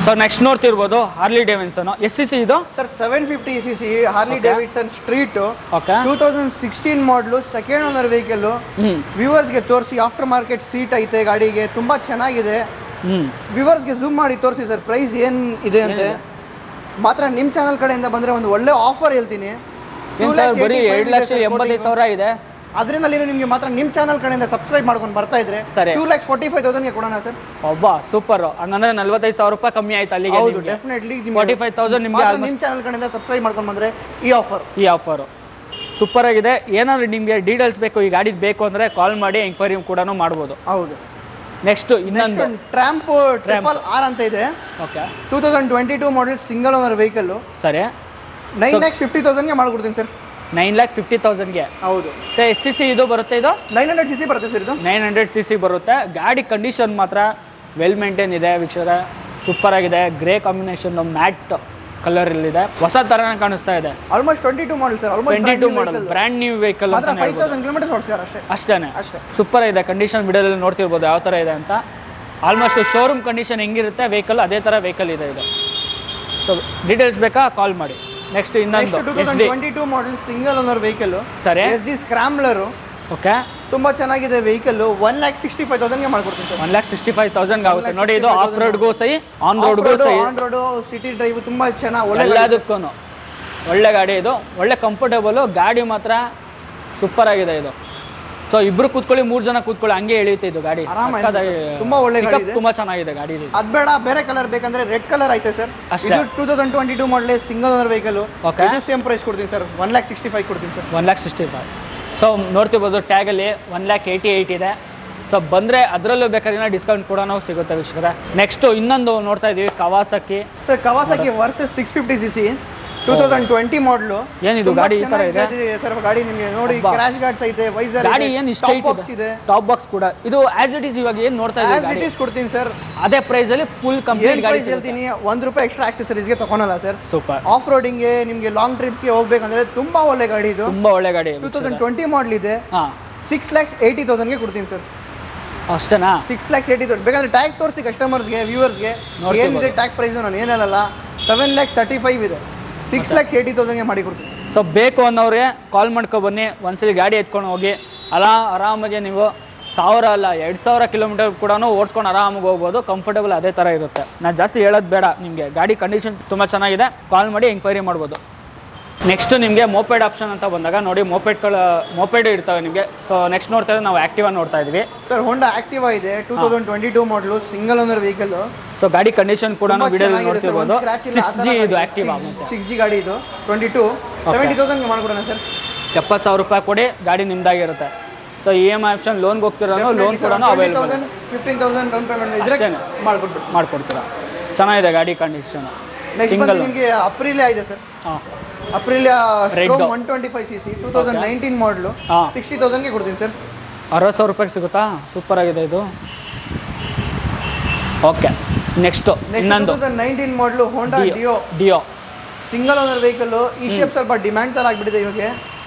ಸೊ ನೆಕ್ಸ್ಟ್ ನೋಡ್ತಿರ್ಬೋದು ಹಾರ್ಲಿ ಡೇವಿಡ್ಸನ್. ಎಷ್ಟು cc ಇದು sir? 750cc ಹಾರ್ಲಿ Davidson street. Okay, 2016 ಮಾಡಲು, ಸೆಕೆಂಡ್ ಓನರ್ ವೆಹಿಕಲ್. ವ್ಯೂವರ್ಸ್ಗೆ ತೋರಿಸಿ. ಆಫ್ಟರ್ ಮಾರ್ಕೆಟ್ ಸೀಟ್ ಐತೆ ಗಾಡಿಗೆ, ತುಂಬಾ ಚೆನ್ನಾಗಿದೆ. ವ್ಯೂವರ್ಸ್ಗೆ ಜೂಮ್ ಮಾಡಿ ತೋರಿಸಿ ಸರ್ ಪ್ರೈಸ್ ಏನ್ ಇದೆ ಅಂತ. ಮಾತ್ರ ನಿಮ್ಮ ಚಾನಲ್ ಕಡೆಯಿಂದ ಬಂದ್ರೆ ಒಂದು ಒಳ್ಳೆ ಆಫರ್ ಹೇಳ್ತೀನಿ. ಬರೀ 2,85,000 ಇದೆ. ಅದರಿಂದ ನಿಮಗೆ ಮಾತ್ರ ನಿಮ್ಮ ಚಾನಲ್ ಕಡೆಯಿಂದ ಸಬ್ಸ್ಕ್ರೈಬ್ ಮಾಡ್ಕೊಂಡು ಬರ್ತಾ ಇದ್ರೆ 2,45,000ಗೆ ಕೊಡೋಣ ಸರ್. ಒಬ್ಬ ಸೂಪರ್. ಹಂಗಂದ್ರೆ 45,000 ರೂಪಾಯಿ ಕಮ್ಮಿ ಆಯ್ತು ಅಲ್ಲಿಗೆ. ಹೌದು, ಡೆಫಿನೆಟ್ಲಿ 45,000 ನಿಮ್ಗೆ ನಿಮ್ಮ ಚಾನಲ್ ಕಡೆಯಿಂದ ಸಬ್ಸ್ಕ್ರೈಬ್ ಮಾಡ್ಕೊಂಡು ಬಂದ್ರೆ ಈ ಆಫರ್ ಸೂಪರ್ ಆಗಿದೆ. ಏನಾದ್ರು ನಿಮಗೆ ಡೀಟೇಲ್ಸ್ ಬೇಕು, ಈ ಗಾಡಿ ಬೇಕು ಅಂದ್ರೆ ಕಾಲ್ ಮಾಡಿ ಎಂಕ್ವೈರಿ ಕೂಡ ಮಾಡ್ಬೋದು. ಹೌದು. ನೆಕ್ಸ್ಟ್ ಇನ್ನೊಂದು ಟ್ರ್ಯಾಂಪ್ RRR ಅಂತ ಇದೆ. ಓಕೆ, 2022 ಮಾಡಲ್, ಸಿಂಗಲ್ ಓನರ್ ವೆಹಿಕಲ್. ಸರಿ, 9,50,000ಗೆ ಮಾಡ್ಕೊಡ್ತೀನಿ ಸರ್. 9,50,000ಗೆ. ಹೌದು ಸರ್. ಎಷ್ಟು cc ಇದು ಬರುತ್ತೆ? ಇದು 900cc ಬರುತ್ತೆ ಸರ್. ಇದು 900cc ಬರುತ್ತೆ. ಗಾಡಿ ಕಂಡೀಷನ್ ಮಾತ್ರ ವೆಲ್ ಮೇಂಟೈನ್ ಇದೆ ವೀಕ್ಷಕರೇ, ಸೂಪರ್ ಆಗಿದೆ. ಗ್ರೇ ಕಾಂಬಿನೇಷನ್ ಮ್ಯಾಟ್ ಕಲರ್ ಇದೆ, ಹೊಸ ತರನೇ ಕಾಣಿಸ್ತಾ ಇದೆ. Almost 22 model sir. 22 ಮಾಡಲ್, ಬ್ರ್ಯಾಂಡ್ ನ್ಯೂ ವೆಹಿಕಲ್. 5,000 ಕಿಲೋಮೀಟರ್ ಓಡಿಸಿದ್ದಾರೆ ಅಷ್ಟೇ. ಸೂಪರ್ ಇದೆ. ಕಂಡೀಷನ್ ವಿಡಿಯೋದಲ್ಲಿ ನೋಡ್ತಿರ್ಬೋದು ಯಾವ ತರ ಇದೆ ಅಂತ. ಆಲ್ಮೋಸ್ಟ್ ಶೋರೂಮ್ ಕಂಡೀಷನ್ ಹೆಂಗಿರುತ್ತೆ ವೆಹಿಕಲ್ ಅದೇ ತರ ವೆಹಿಕಲ್ ಇದೆ ಇದು. ಸೊ ಡೀಟೇಲ್ಸ್ ಬೇಕಾ ಕಾಲ್ ಮಾಡಿ. ನೆಕ್ಸ್ಟ್ ಇನ್ನೊಂದು 2022 ಮಾಡಲ್, ಸಿಂಗಲ್ ಓನರ್ ವೆಹಿಕಲ್. ಸರಿ, SD ಸ್ಕ್ರಾಂಬ್ಲರ್. ಓಕೆ, ತುಂಬಾ ಚೆನ್ನಾಗಿದೆ ವೆಹಿಕಲ್. 1,65,000ಗೆ ಮಾಡ್ಕೊಡ್ತೀನಿ ಸರ್. 1,65,000 ಆಗುತ್ತೆ ನೋಡಿ. ಇದು ಆಫ್ ರೋಡ್ಗೂ ಸೈ, ಆನ್ ರೋಡ್ಗೂ ಸೈ. ಆನ್ ರೋಡ್, ಸಿಟಿ ಡ್ರೈವ್ ತುಂಬಾ ಚೆನ್ನಾಗಿ ಎಲ್ಲದಕ್ಕೂ ಒಳ್ಳೆ ಗಾಡಿ ಇದು. ಒಳ್ಳೆ ಕಂಫರ್ಟೇಬಲ್ ಗಾಡಿ, ಮಾತ್ರ ಸೂಪರ್ ಆಗಿದೆ ಇದು. ಸೊ ಇಬ್ರು ಕೂತ್ಕೊಳ್ಳಿ, 3 ಜನ ಕೂತ್ಕೊಳ್ಳಿ, ಹಂಗೆ ಎಳೆಯುತ್ತೆ ಇದು ಗಾಡಿ. ತುಂಬಾ ಒಳ್ಳೆ ಗಾಡಿ ಇದೆ, ತುಂಬಾ ಚೆನ್ನಾಗಿದೆ ಗಾಡಿ. ಅದ್ ಬೇಡ ಬೇರೆ ಕಲರ್ ಬೇಕಂದ್ರೆ ರೆಡ್ ಕಲರ್ ಐತೆ ಸರ್. ಇದು 2022 ಮಾಡಲ್, ಸಿಂಗಲ್ ಓನರ್ ವೆಹಿಕಲ್. ಇದು ಸೇಮ್ ಪ್ರೈಸ್ ಕೊಡ್ತೀನಿ ಸರ್. 1,65,000 ಕೊಡ್ತೀನಿ ಸರ್. 1,65,000. ಸೊ ನೋಡ್ತಿರ್ಬೋದು ಟ್ಯಾಗಲ್ಲಿ 1,88,000 ಇದೆ. ಸೊ ಬಂದರೆ ಅದರಲ್ಲೂ ಬೇಕಾದ್ರೆ ಡಿಸ್ಕೌಂಟ್ ಕೂಡ ಸಿಗುತ್ತೆ ವೀಕ್ಷಕರೇ. ನೆಕ್ಸ್ಟ್ ಇನ್ನೊಂದು ನೋಡ್ತಾ ಇದೀವಿ, Kawasaki. Sir Kawasaki versus 650cc 2020 ಮಾಡಲು. ಏನಿದು ಗಾಡಿ ಈ ತರ ಇದೆ ಸರ್? ಗಾಡಿ ನಿಮಗೆ ನೋಡಿ, ಕ್ರಾಶ್ ಗಾರ್ಡ್ಸ್ ಐತೆ, ವೈಸರ್ ಗಾಡಿ ಏನು ಇಷ್ಟ ಇದೆ, ಟಾಪ್ ಬಾಕ್ಸ್ ಕೂಡ. ಇದು ಆಸ್ ಇಟ್ ಇಸ್ ಇವಾಗ ಏನು ನೋಡ್ತಾ ಇದ್ದೀವಿ, ಆಸ್ ಇಟ್ ಇಸ್ ಕೊಡ್ತೀನಿ ಸರ್. ಅದೇ ಪ್ರೈಸ್ ಅಲ್ಲಿ ಫುಲ್ ಕಂಪ್ಲೀಟ್ ಗಾಡಿ ಹೇಳ್ತೀನಿ. ₹1 ಎಕ್ಸ್ಟ್ರಾ ಆಕ್ಸೆಸರೀಸ್ಗೆ ತಗೊಳಲ್ಲ ಸರ್. ಸೂಪರ್. ಆಫ್ ರೋಡಿಂಗ್ಗೆ, ನಿಮಗೆ ಲಾಂಗ್ ಟ್ರಿಪ್ಸ್ಗೆ ಹೋಗ್ಬೇಕಂದ್ರೆ ತುಂಬಾ ಒಳ್ಳೆ ಗಾಡಿ ಇದು. ತುಂಬಾ ಒಳ್ಳೆ ಗಾಡಿ. 2020 ಮಾಡಲ್ ಇದೆ. 6,80,000ಗೆ ಕೊಡ್ತೀನಿ ಸರ್. ಅಷ್ಟೇನಾ? 6,80,000. ಬೇಕಾದ್ರೆ ಟ್ಯಾಗ್ ತೋರಿಸಿ ಕಸ್ಟಮರ್ಸ್ಗೆ, ವ್ಯೂವರ್ಸ್ಗೆ ಏನಿದೆ ಟ್ಯಾಗ್ ಪ್ರೈಸ್. ನಾನು ಏನೇನಲ್ಲ 7,35,000 ಇದೆ. 6,80,000ಗೆ ಮಾಡಿ ಕೊಡ್ತೀನಿ. ಸೊ ಬೇಕು ಅನ್ನೋರಿಗೆ ಕಾಲ್ ಮಾಡ್ಕೊ ಬನ್ನಿ, ಒಂದ್ಸಲಿ ಗಾಡಿ ಎತ್ಕೊಂಡು ಹೋಗಿ ಆರಾಮಾಗಿ ನೀವು 1,000 ಅಲ್ಲ 2,000 ಕಿಲೋಮೀಟರ್ ಕೂಡ ಓಡಿಸ್ಕೊಂಡು ಆರಾಮಾಗಿ ಹೋಗ್ಬೋದು. ಕಂಫರ್ಟೇಬಲ್ ಅದೇ ಥರ ಇರುತ್ತೆ. ನಾನು ಜಾಸ್ತಿ ಹೇಳೋದು ಬೇಡ, ನಿಮಗೆ ಗಾಡಿ ಕಂಡೀಷನ್ ತುಂಬ ಚೆನ್ನಾಗಿದೆ. ಕಾಲ್ ಮಾಡಿ ಎಂಕ್ವೈರಿ ಮಾಡ್ಬೋದು. ನೆಕ್ಸ್ಟ್ ನಿಮಗೆ ಮೋಪೆಡ್ ಆಪ್ಷನ್ ಅಂತ ಬಂದಾಗ ನೋಡಿ, ಮೋಪೆಡ್ ಇರ್ತವೆ ನಿಮಗೆ. ಸೊ ನೆಕ್ಸ್ಟ್ ನೋಡ್ತಾ ಇದ್ದೀವಿ ನಾವು ಆಕ್ಟಿವಾ ನೋಡ್ತಾ ಇದ್ವಿ ಸರ್. ಹೋಂಡಾ ಆಕ್ಟಿವಾ ಇದೆ, 2022 ಮಾಡಲು, ಸಿಂಗಲ್ ಓನರ್ ವೆಹಿಕಲ್. ಸೊ ಗಾಡಿ ಕಂಡೀಷನ್ ಕೂಡ ವಿಡಿಯೋದಲ್ಲಿ ನೋಡ್ತಿರ್ಬೋದು. 6G ಇದು ಆಕ್ಟಿವಾ, 6G ಗಾಡಿ ಇದು. 22 70,000ಗೆ ಮಾಡ್ಕೊಡೋಣ ಸರ್. 70,000 ರೂಪಾಯಿ ಕೊಡಿ, ಗಾಡಿ ನಿಮ್ದಾಗಿರುತ್ತೆ. ಸೊ EMI ಆಪ್ಷನ್, ಲೋನ್ಗೆ ಹೋಗ್ತಿರೋ ಲೋನ್ ಕೂಡ ಅವೈಲೇಬಲ್. 15,000 ಡೌನ್ ಪೇಮೆಂಟ್ ಇದ್ರೆ ಮಾಡ್ಕೊಡ್ತೀರಾ. ಚೆನ್ನಾಗಿದೆ ಗಾಡಿ ಕಂಡೀಷನ್. ನೆಕ್ಸ್ಟ್ ಬಂದು ನಿಮಗೆ ಅಪ್ರಿಲಿಯಾ ಇದೆ ಸರ್. ಅಪ್ರಿಲಿಯಾ 125cc 2019 ಮಾಡಲು, 60,000ಗೆ ಕೊಡ್ತೀನಿ ಸರ್. 60,000 ರೂಪಾಯಿಗೆ ಸಿಗುತ್ತಾ? ಸೂಪರ್ ಆಗಿದೆ ಇದು. ಓಕೆ, ನೆಕ್ಸ್ಟ್ ಇನ್ನೊಂದು 2019 ಮಾಡಲು ಹೋಂಡಾ ಡಿಯೋ. ಸಿಂಗಲ್ ಓನರ್ ವೆಹಿಕಲ್ ಈ ಶೇಪ್ ಸ್ವಲ್ಪ ಡಿಮ್ಯಾಂಡ್ ತರ ಆಗ್ಬಿಟ್ಟಿದೆ ಇವಾಗ.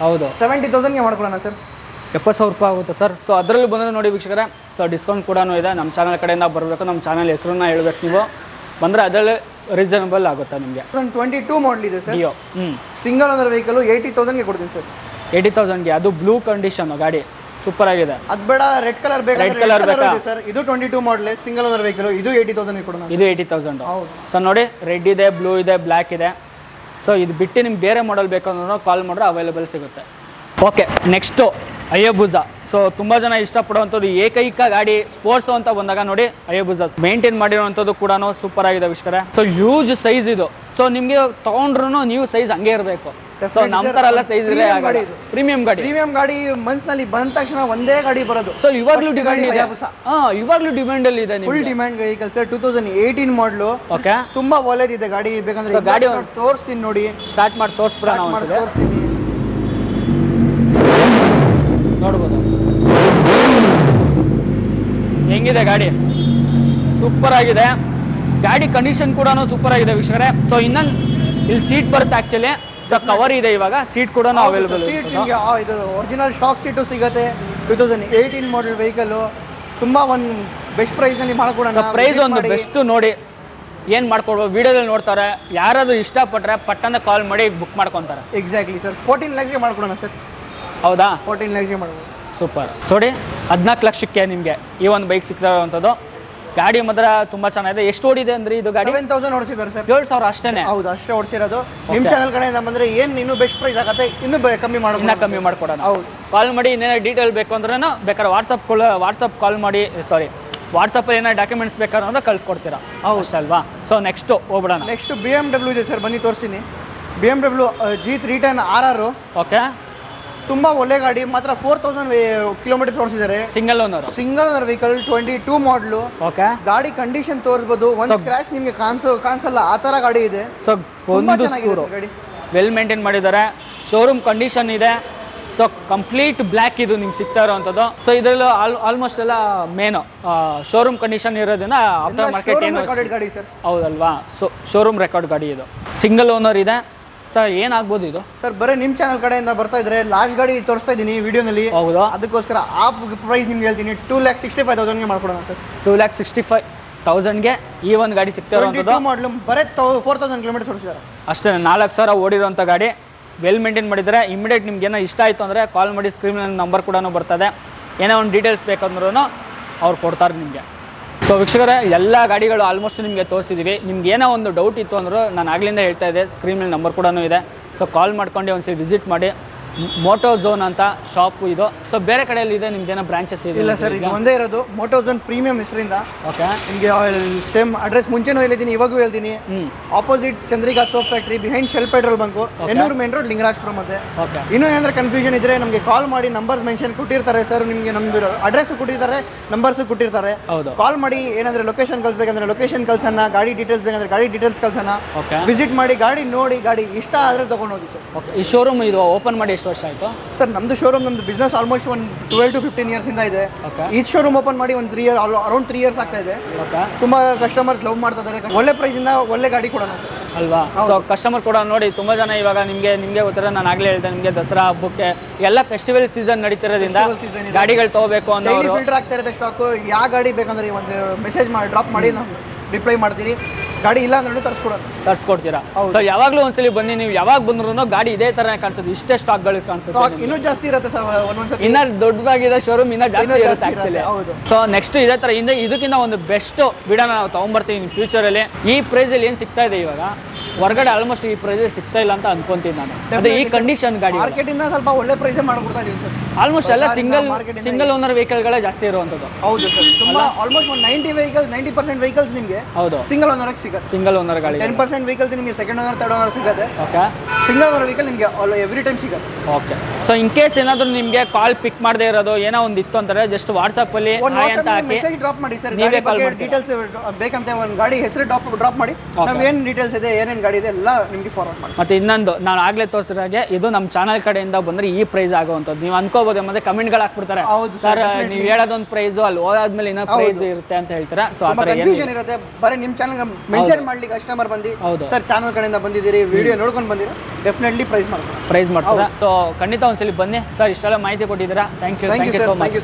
ಹೌದು 70,000ಗೆ ಮಾಡ್ಕೊಡೋಣ ಸರ್. 70,000 ರೂಪಾಯಿ ಆಗುತ್ತೆ ಸರ್. ಸೊ ಅದರಲ್ಲಿ ಬಂದರೆ ನೋಡಿ ವೀಕ್ಷಕರೇ, ಸೊ ಡಿಸ್ಕೌಂಟ್ ಕೂಡ ಇದೆ. ನಮ್ಮ ಚಾನಲ್ ಕಡೆಯಿಂದ ಬರಬೇಕು, ನಮ್ಮ ಚಾನಲ್ ಹೆಸರನ್ನ ಹೇಳ್ಬೇಕು ನೀವು ಬಂದರೆ ಅದರಲ್ಲಿ ರೀಸನಬಲ್ ಆಗುತ್ತೆ ನಿಮಗೆ. 2022 ಮಾಡಲ್ ಇದೆ ಸರ್. ಸಿಂಗಲ್ ಓನರ್ ವೆಹಿಕಲ್ 80,000ಗೆ ಕೊಡ್ತೀನಿ ಸರ್. 80,000ಗೆ, ಅದು ಬ್ಲೂ ಕಂಡೀಷನ್ ಗಾಡಿ ಸೂಪರ್ ಆಗಿದೆ. ಅದು ಬೇಡ ರೆಡ್ ಕಲರ್ ಬೇಕಾ? ರೆಡ್ ಕಲರ್ ಬೇಕಾ ಸರ್? ಇದು 22 ಮಾಡಲ್ ಸಿಂಗಲ್ ಓನರ್ ವೆಹಿಕಲ್, ಇದು 80,000ಗೆ ಕೊಡೋಣ. ಇದು 80,000. ಸೊ ನೋಡಿ ರೆಡ್ ಇದೆ, ಬ್ಲೂ ಇದೆ, ಬ್ಲ್ಯಾಕ್ ಇದೆ. ಸೊ ಇದು ಬಿಟ್ಟು ನಿಮ್ಗೆ ಬೇರೆ ಮಾಡಲ್ ಬೇಕಂದ್ರೂ ಕಾಲ್ ಮಾಡಿದ್ರೆ ಅವೈಲೇಬಲ್ ಸಿಗುತ್ತೆ. Okay, next ಹಯಾಬುಸಾ. ಸೊ ತುಂಬ ಜನ ಇಷ್ಟಪಡುವಂಥದ್ದು ಏಕೈಕ ಗಾಡಿ ಸ್ಪೋರ್ಟ್ಸ್ ಅಂತ ಬಂದಾಗ ನೋಡಿ ಹಯಾಬುಸಾ ಮೇಂಟೈನ್ ಮಾಡಿರುವಂಥದ್ದು ಕೂಡ ಸೂಪರ್ ಆಗಿದೆ ವೀಕ್ಷಕರೇ. ಸೊ ಹ್ಯೂಜ್ ಸೈಜ್ ಇದು. ಸೊ ನಿಮಗೆ ತೊಗೊಂಡ್ರು ನೀವು ಸೈಜ್ ಹಂಗೆ ಇರಬೇಕು. ಸೊ ನಮ್ಮ ಥರ ಎಲ್ಲ ಸೈಜ್ ಇದೆ. ಪ್ರೀಮಿಯಂ ಗಾಡಿ, ಪ್ರೀಮಿಯಂ ಗಾಡಿ ಮನ್ಸ್ನಲ್ಲಿ ಬಂದ ತಕ್ಷಣ ಒಂದೇ ಗಾಡಿ ಬರೋದು. ಸೊ ಇವಾಗಲೂ ಡಿಮ್ಯಾಂಡ್ ಇದೆ. ಇವಾಗಲೂ ಡಿಮ್ಯಾಂಡ್ ಅಲ್ಲಿ ಇದೆ. Full demand vehicle sir. 2018 ಮಾಡಲು. ಓಕೆ, ತುಂಬಾ ಒಳ್ಳೆದಿದೆ ಗಾಡಿ. ಬೇಕಂದ್ರೆ ಗಾಡಿ ತೋರಿಸ್ತೀನಿ ನೋಡಿ. ಸ್ಟಾರ್ಟ್ ಮಾಡಿ ತೋರಿಸ್ಬಿಡೋಣ. ನೋಡ್ಬೋದು ಹೆಂಗಿದೆ ಗಾಡಿ. ಸೂಪರ್ ಆಗಿದೆ ಗಾಡಿ. ಕಂಡೀಷನ್ ಕೂಡ ಸೂಪರ್ ಆಗಿದೆ ವೀಕ್ಷಕರೇ. ಸೊ ಇನ್ನೊಂದು ಇಲ್ಲಿ ಸೀಟ್ ಬರುತ್ತೆ ಆಕ್ಚುಲಿ. ಸೊ ಕವರ್ ಇದೆ, ಇವಾಗ ಸೀಟ್ ಕೂಡ ಅವೈಲೇಬಲ್. ಇದು ಒರಿಜಿನಲ್ ಸ್ಟಾಕ್ ಸೀಟು ಸಿಗುತ್ತೆ. 2018 ಮಾಡಲ್ ವೆಹಿಕಲ್. ತುಂಬಾ ಒಂದು ಬೆಸ್ಟ್ ಪ್ರೈಸ್ ನಲ್ಲಿ ಮಾಡ್ಕೊಡೋಣ. ಪ್ರೈಸ್ ಒಂದು ಬೆಸ್ಟ್ ನೋಡಿ ಏನು ಮಾಡ್ಕೊಡ್ಬೋದು ವಿಡಿಯೋದಲ್ಲಿ ನೋಡ್ತಾರೆ. ಯಾರಾದ್ರೂ ಇಷ್ಟಪಟ್ಟರೆ ಪಟ್ಟಂತ ಕಾಲ್ ಮಾಡಿ ಬುಕ್ ಮಾಡ್ಕೊತಾರೆ. Exactly sir. 14 lakhsಗೆ ಮಾಡ್ಕೊಡೋಣ ಸರ್. ಹೌದಾ? 14 lakhsಗೆ ಮಾಡ್ಬೋದು. ಸೂಪರ್. ನೋಡಿ 14 ಲಕ್ಷಕ್ಕೆ ನಿಮಗೆ ಈ ಒಂದು ಬೈಕ್ ಸಿಗ್ತಾ ಇರುವಂಥದ್ದು. ಗಾಡಿ ಮಾತ್ರ ತುಂಬಾ ಚೆನ್ನಾಗಿದೆ. ಎಷ್ಟು ಓಡಿದೆ ಅಂದ್ರೆ ಇದು ಗಾಡಿ? 7,000 ಓಡಿಸಿದ್ದಾರೆ ಸರ್. 7,000 ಅಷ್ಟೇನೆ? ಹೌದು, ಅಷ್ಟೇ ಓಡಿಸಿರೋದು. ನಿಮ್ಮ ಚಾನಲ್ ಕಡೆಯಿಂದ ಬಂದ್ರೆ ಏನು ಇನ್ನೂ ಬೆಸ್ಟ್ ಪ್ರೈಸ್ ಆಗುತ್ತೆ, ಇನ್ನೂ ಕಮ್ಮಿ ಮಾಡೋಣ. ಇನ್ನೂ ಕಮ್ಮಿ ಮಾಡ್ಕೊಡೋಣ. ಹೌದು, ಕಾಲ್ ಮಾಡಿ. ಇನ್ನೇನೋ ಡೀಟೇಲ್ ಬೇಕು ಅಂದ್ರೆ ಬೇಕಾದ್ರೆ ವಾಟ್ಸಪ್ ಕಾಲ್ ಮಾಡಿ. ವಾಟ್ಸಪ್ಪಲ್ಲಿ ಏನೋ ಡಾಕ್ಯುಮೆಂಟ್ಸ್ ಬೇಕಾದ್ರೆ ಅಂದ್ರೆ ಕಳ್ಸಿಕೊಡ್ತೀರಾ. ಹೌದು ಅಲ್ವಾ? ಸೊ ನೆಕ್ಸ್ಟ್ ಹೋಗ್ಬಿಡೋಣ. ನೆಕ್ಸ್ಟ್ BMW ಇದೆ ಸರ್, ಬನ್ನಿ ತೋರಿಸ್ತೀನಿ. BMW G310 RR. ಓಕೆ, ತುಂಬಾ ಒಳ್ಳೆ ಗಾಡಿ. ಮಾತ್ರ 4,000 ಕಿಲೋಮೀಟರ್ಸ್ ಓಡಿಸಿದ್ದಾರೆ. ಸಿಂಗಲ್ ಓನರ್ ವೆಹಿಕಲ್ 22 ಮಾಡಲು. ಓಕೆ, ಗಾಡಿ ಕಂಡೀಷನ್ ತೋರಿಸಬಹುದು. ಒಂದು ಸ್ಕ್ರಾಚ್ ನಿಮಗೆ ಕಾಣಿಸಲ್ಲ, ಆ ತರ ಗಾಡಿ ಇದೆ. ಸೊ ಗಾಡಿ ವೆಲ್ ಮೇಂಟೈನ್ ಮಾಡಿದ್ದಾರೆ. ಶೋರೂಮ್ ಕಂಡೀಷನ್ ಇದೆ. ಸೊ ಕಂಪ್ಲೀಟ್ ಬ್ಲ್ಯಾಕ್ ಇದು ನಿಮ್ಗೆ ಸಿಗ್ತಾ ಇರೋವಂಥದ್ದು. ಸೊ ಇದರಲ್ಲಿ ಆಲ್ಮೋಸ್ಟ್ ಎಲ್ಲ ಮೇನು ಶೋರೂಮ್ ಕಂಡೀಷನ್ ಇರೋದ್ರಿಂದ ಆಫ್ಟರ್ ಮಾರ್ಕೆಟ್ ಏನು ಗಾಡಿ ಸರ್. ಹೌದಲ್ವಾ? ಸೊ ಶೋರೂಮ್ ರೆಕಾರ್ಡ್ ಗಾಡಿ ಇದು. ಸಿಂಗಲ್ ಓನರ್ ಇದೆ. ಸರ್ ಏನಾಗ್ಬೋದು ಇದು? ಸರ್ ಬರೀ ನಿಮ್ಮ ಚಾನಲ್ ಕಡೆಯಿಂದ ಬರ್ತಾ ಇದ್ರೆ ಲಾಸ್ಟ್ ಗಾಡಿ ತೋರಿಸ್ತಾ ಇದ್ದೀನಿ ವಿಡಿಯೋನಲ್ಲಿ. ಹೌದು, ಅದಕ್ಕೋಸ್ಕರ ಆ ಪ್ರೈಸ್ ನಿಮ್ಗೆ ಹೇಳ್ತೀನಿ. 2,65,000ಗೆ ಮಾಡ್ಕೊಡೋಣ ಸರ್. 2,65,000ಗೆ ಈ ಒಂದು ಗಾಡಿ ಸಿಗ್ತಾ ಇರೋವಂಥದ್ದು. ಮಾಡಲು ಬರೀ 4,000 ಕಿಲೋಮೀಟರ್ಸ್ ಓಡಿಸಿದ್ದಾರೆ ಅಷ್ಟೇ. 4,000 ಓಡಿರೋಂಥ ಗಾಡಿ. ವೆಲ್ ಮೇಂಟೈನ್ ಮಾಡಿದರೆ. ಇಮಿಡಿಯೇಟ್ ನಿಮ್ಗೆ ಏನೋ ಇಷ್ಟ ಆಯಿತು ಅಂದರೆ ಕಾಲ್ ಮಾಡಿ. ಸ್ಕ್ರೀನಲ್ಲಿ ನಂಬರ್ ಕೂಡ ಬರ್ತದೆ. ಏನೋ ಒಂದು ಡೀಟೇಲ್ಸ್ ಬೇಕಂದ್ರೂ ಅವ್ರು ಕೊಡ್ತಾರೆ ನಿಮಗೆ. ಸೊ ವೀಕ್ಷಕರೇ, ಎಲ್ಲ ಗಾಡಿಗಳು ಆಲ್ಮೋಸ್ಟ್ ನಿಮಗೆ ತೋರಿಸಿದ್ದೀವಿ. ನಿಮ್ಗೆ ಏನೋ ಒಂದು ಡೌಟ್ ಇತ್ತು ಅಂದರೂ ನಾನು ಆಗ್ಲಿಂದ ಹೇಳ್ತಾ ಇದ್ದೆ, ಸ್ಕ್ರೀನಲ್ಲಿ ನಂಬರ್ ಕೂಡ ಇದೆ. ಸೊ ಕಾಲ್ ಮಾಡ್ಕೊಂಡು ಒಂದ್ಸರಿ ವಿಸಿಟ್ ಮಾಡಿ. ಮೋಟೋ ಝೋನ್ ಅಂತ ಶಾಪು ಇದು. ಸೊ ಬೇರೆ ಕಡೆಯಲ್ಲಿ ಇದೆ ನಿಮ್ಗೇನೋ ಬ್ರಾಂಚಸ್ ಇದೆ? ಇಲ್ಲ ಸರ್, ಇದು ಒಂದೇ ಇರೋದು ಮೋಟೋ ಝೋನ್ ಪ್ರೀಮಿಯಂ ಹೆಸರಿಂದ. ಓಕೆ, ನಿಮಗೆ ಸೇಮ್ ಅಡ್ರೆಸ್ ಮುಂಚೆನೂ ಹೇಳಿದ್ದೀನಿ, ಇವಾಗೂ ಹೇಳ್ತೀನಿ. Opposite Chandrika soap factory, behind shell petrol bunk, Hennur main road, Lingarajapura. ಮತ್ತೆ ಇನ್ನೂ ಏನಾದರೂ ಕನ್ಫ್ಯೂಷನ್ ಇದ್ರೆ ನಮಗೆ ಕಾಲ್ ಮಾಡಿ. ನಂಬರ್ಸ್ ಮೆನ್ಷನ್ ಕೊಟ್ಟಿರ್ತಾರೆ ಸರ್. ನಿಮಗೆ ನಮ್ದು ಅಡ್ರೆಸ್ ಕೊಟ್ಟಿರ್ತಾರೆ, ನಂಬರ್ಸ್ ಕೊಟ್ಟಿರ್ತಾರೆ. ಕಾಲ್ ಮಾಡಿ. ಏನಾದರೂ ಲೊಕೇಶನ್ ಕಳಿಸ್ಬೇಕಂದ್ರೆ ಲೊಕೇಶನ್ ಕಳ್ಸೋಣ. ಗಾಡಿ ಡೀಟೇಲ್ಸ್ ಬೇಕಂದ್ರೆ ಗಾಡಿ ಡೀಟೇಲ್ಸ್ ಕಳ್ಸೋಣ. ವಿಸಿಟ್ ಮಾಡಿ, ಗಾಡಿ ನೋಡಿ, ಗಾಡಿ ಇಷ್ಟ ಆದರೆ ತಗೊಂಡು ಹೋಗಿ ಸರ್. ಈ ಶೋರೂಮ್ ಇದು ಓಪನ್ ಮಾಡಿ ಎಷ್ಟು ವರ್ಷ ಆಯಿತು ಸರ್? ನಮ್ದು ಶೋರೂಮ್, ನಮ್ದು ಬಿಸ್ನೆಸ್ ಆಲ್ಮೋಸ್ಟ್ ಒಂದು 12 to 15 years ಇಂದ ಇದೆ. ಈ ಶೋರೂಮ್ ಓಪನ್ ಮಾಡಿ ಒಂದು 3 years, ಅರೌಂಡ್ 3 years ಆಗ್ತಾ ಇದೆ. ತುಂಬಾ ಕಸ್ಟಮರ್ಸ್ ಲವ್ ಮಾಡ್ತಾ ಇದ್ದಾರೆ. ಒಳ್ಳೆ ಪ್ರೈಸ್ ಇಂದ ಒಳ್ಳೆ ಗಾಡಿ ಕೊಡೋಣ ಸರ್ ಅಲ್ವಾ? ಸೊ ಕಸ್ಟಮರ್ ಕೂಡ ನೋಡಿ ತುಂಬಾ ಜನ ಇವಾಗ ನಿಮಗೆ ಗೊತ್ತಿರೋ, ನಾನು ಆಗ್ಲೇ ಹೇಳಿದೆ ನಿಮಗೆ ದಸರಾ ಹಬ್ಬಕ್ಕೆ ಎಲ್ಲ ಫೆಸ್ಟಿವಲ್ ಸೀಸನ್ ನಡೀತಿರೋದ್ರಿಂದ ಗಾಡಿಗಳು ತಗೋಬೇಕು ಅಂದ್ರೆ ಫಿಲ್ಟರ್ ಆಗ್ತಾ ಇರುತ್ತೆ ಸ್ಟಾಕ್. ಯಾವ ಗಾಡಿ ಬೇಕಂದ್ರೆ ಒಂದು ಮೆಸೇಜ್ ಮಾಡಿ, ಡ್ರಾಪ್ ಮಾಡಿ, ನಾವು ರಿಪ್ಲೈ ಮಾಡ್ತೀರಿ. ಗಾಡಿ ಇಲ್ಲ ಅಂದ್ರೆ ತರಿಸ್ಕೊಡ್ತೀರಾ. ಸೊ ಯಾವಾಗಲೂ ಒಂದ್ಸಲಿ ಬನ್ನಿ. ನೀವು ಯಾವಾಗ ಬಂದ್ರು ಗಾಡಿ ಇದೇ ತರ ಕಾಣಿಸುತ್ತೆ. ಇಷ್ಟೇ ಸ್ಟಾಕ್ಗಳು ಕಾಣಿಸುತ್ತೆ. ಇನ್ನೂ ಜಾಸ್ತಿ ಇರುತ್ತೆ ಸರ್ ಒಂದೊಂದ್ಸತಿ. ಇನ್ನ ದೊಡ್ಡದಾಗಿದೆ ಶೋರೂಮ್, ಇನ್ನ ಜಾಸ್ತಿ ಇರುತ್ತೆ ಆಕ್ಚುಲಿ. ಸೊ ನೆಕ್ಸ್ಟ್ ಇದೇ ತರ ಇದಕ್ಕಿಂತ ಒಂದು ಬೆಸ್ಟ್ ವಿಡಿಯೋನ ನಾವು ತಗೊಂಡ್ಬರ್ತೀವಿ ಫ್ಯೂಚರ್ ಅಲ್ಲಿ. ಈ ಪ್ರೈಸ್ ಅಲ್ಲಿ ಏನ್ ಸಿಗ್ತಾ ಇದೆ ಇವಾಗ ಹೊರಗಡೆ ಆಲ್ಮೋಸ್ಟ್ ಈ ಪ್ರೈಸ್ ಸಿಗ್ತಾ ಇಲ್ಲ ಅಂತ ಅನ್ಕೊಂತೀನಿ ನಾನು. ಅದೇ ಈ ಕಂಡೀಷನ್ ಗಾಡಿ ಮಾರ್ಕೆಟ್ ಇಂದ ಸ್ವಲ್ಪ ಒಳ್ಳೆ ಪ್ರೈಸ್ ಮಾಡ್ಕೊಡ್ತಾ ಇದೀವಿ ಸರ್. ಆಲ್ಮೋಸ್ಟ್ ಎಲ್ಲ ಸಿಂಗಲ್ ಓನರ್ ವೆಹಿಕಲ್ ಗಳೇ ಜಾಸ್ತಿ ಇರುವಂತದ್ದು. ಹೌದು ಸರ್, ತುಂಬಾ ಆಲ್ಮೋಸ್ಟ್ ಒಂದು 90% ವೆಹಿಕಲ್ಸ್ ನಿಮಗೆ ಹೌದು ಸಿಂಗಲ್ ಓನರ್ ಸಿಗುತ್ತೆ. ಸಿಂಗಲ್ ಓನರ್ ಗಾಡಿ 10% ವೆಹಿಕಲ್ಸ್ ನಿಮಗೆ ಸೆಕೆಂಡ್ ಓನರ್, ಥರ್ಡ್ ಓನರ್ ಸಿಗುತ್ತೆ. ಓಕೆ, ಸಿಂಗಲ್ ಓನರ್ ವೆಹಿಕಲ್ ನಿಮಗೆ ಎವ್ರಿ ಟೈಮ್ ಸಿಗುತ್ತೆ. ಓಕೆ. ಸೊ ಇನ್ ಕೇಸ್ ಏನಾದರೂ ನಿಮಗೆ ಕಾಲ್ ಪಿಕ್ ಮಾಡದೇ ಇರೋದು ಏನೋ ಒಂದು ಇತ್ತು ಅಂತಾರೆ ಜಸ್ಟ್ ವಾಟ್ಸಪ್ಪಲ್ಲಿ ಹಾಯ್ ಅಂತ ಹಾಕಿ ಮೆಸೇಜ್ ಡ್ರಾಪ್ ಮಾಡಿ ಸರ್, ನೀವೇ ಗಾಡಿ ಕಾಲ್ ಬಗ್ಗೆ ಮಾಡ್ತೀರಾ? ಡೀಟೇಲ್ಸ್ ಬೇಕಂತ ಒಂದು ಗಾಡಿ ಹೆಸರು ಡ್ರಾಪ್ ಮಾಡಿ, ನಾವು ಏನು ಡೀಟೇಲ್ಸ್ ಇದೆ ಏನೇನು ಗಾಡಿ ಇದೆ ಎಲ್ಲ ನಿಮಗೆ ಫಾರ್ವರ್ಡ್ ಮಾಡಿ. ಮತ್ತೆ ಇನ್ನೊಂದು ನಾನು ಆಗ್ಲೇ ತೋರಿಸಿರೋ ಹಾಗೆ ಇದು ನಮ್ಮ ಚಾನಲ್ ಕಡೆಯಿಂದ ಬಂದ್ರೆ ಈ ಪ್ರೈಸ್ ಆಗುವಂಥದ್ದು. ನೀವು ಅನ್ಕೋಬಹುದು ಮತ್ತೆ ಕಮೆಂಟ್ಗಳು ಹಾಕ್ಬಿಡ್ತಾರೆ ಸರ್ ನೀವು ಹೇಳೋದೊಂದು ಪ್ರೈಸು ಅಲ್ಲಿ ಹೋದಾದ್ಮೇಲೆ ಇನ್ನೊಂದು ಪ್ರೈಸ್ ಇರುತ್ತೆ ಅಂತ ಹೇಳ್ತಾರೆ. ಸೊ ಆ ಥರ ಕನ್ಫ್ಯೂಷನ್ ಇರುತ್ತೆ. ಬರೀ ನಿಮ್ಮ ಚಾನಲ್ ಮೆನ್ಷನ್ ಮಾಡ್ಲಿಕ್ಕೆ ಕಸ್ಟಮರ್ ಬಂದು ಸರ್ ಚಾನಲ್ ಕಡೆಯಿಂದ ಬಂದಿದ್ದೀರಿ ವಿಡಿಯೋ ನೋಡ್ಕೊಂಡು ಬಂದಿರೋ ಡೆಫಿನೆಟ್ಲಿ ಪ್ರೈಸ್ ಮಾಡ್ತಾರೆ. ಸೊ ಖಂಡಿತ ಒಂದ್ಸಲಿ ಬನ್ನಿ ಸರ್, ಇಷ್ಟೆಲ್ಲ ಮಾಹಿತಿ ಕೊಟ್ಟಿದ್ದೀರಾ. Thank you so much.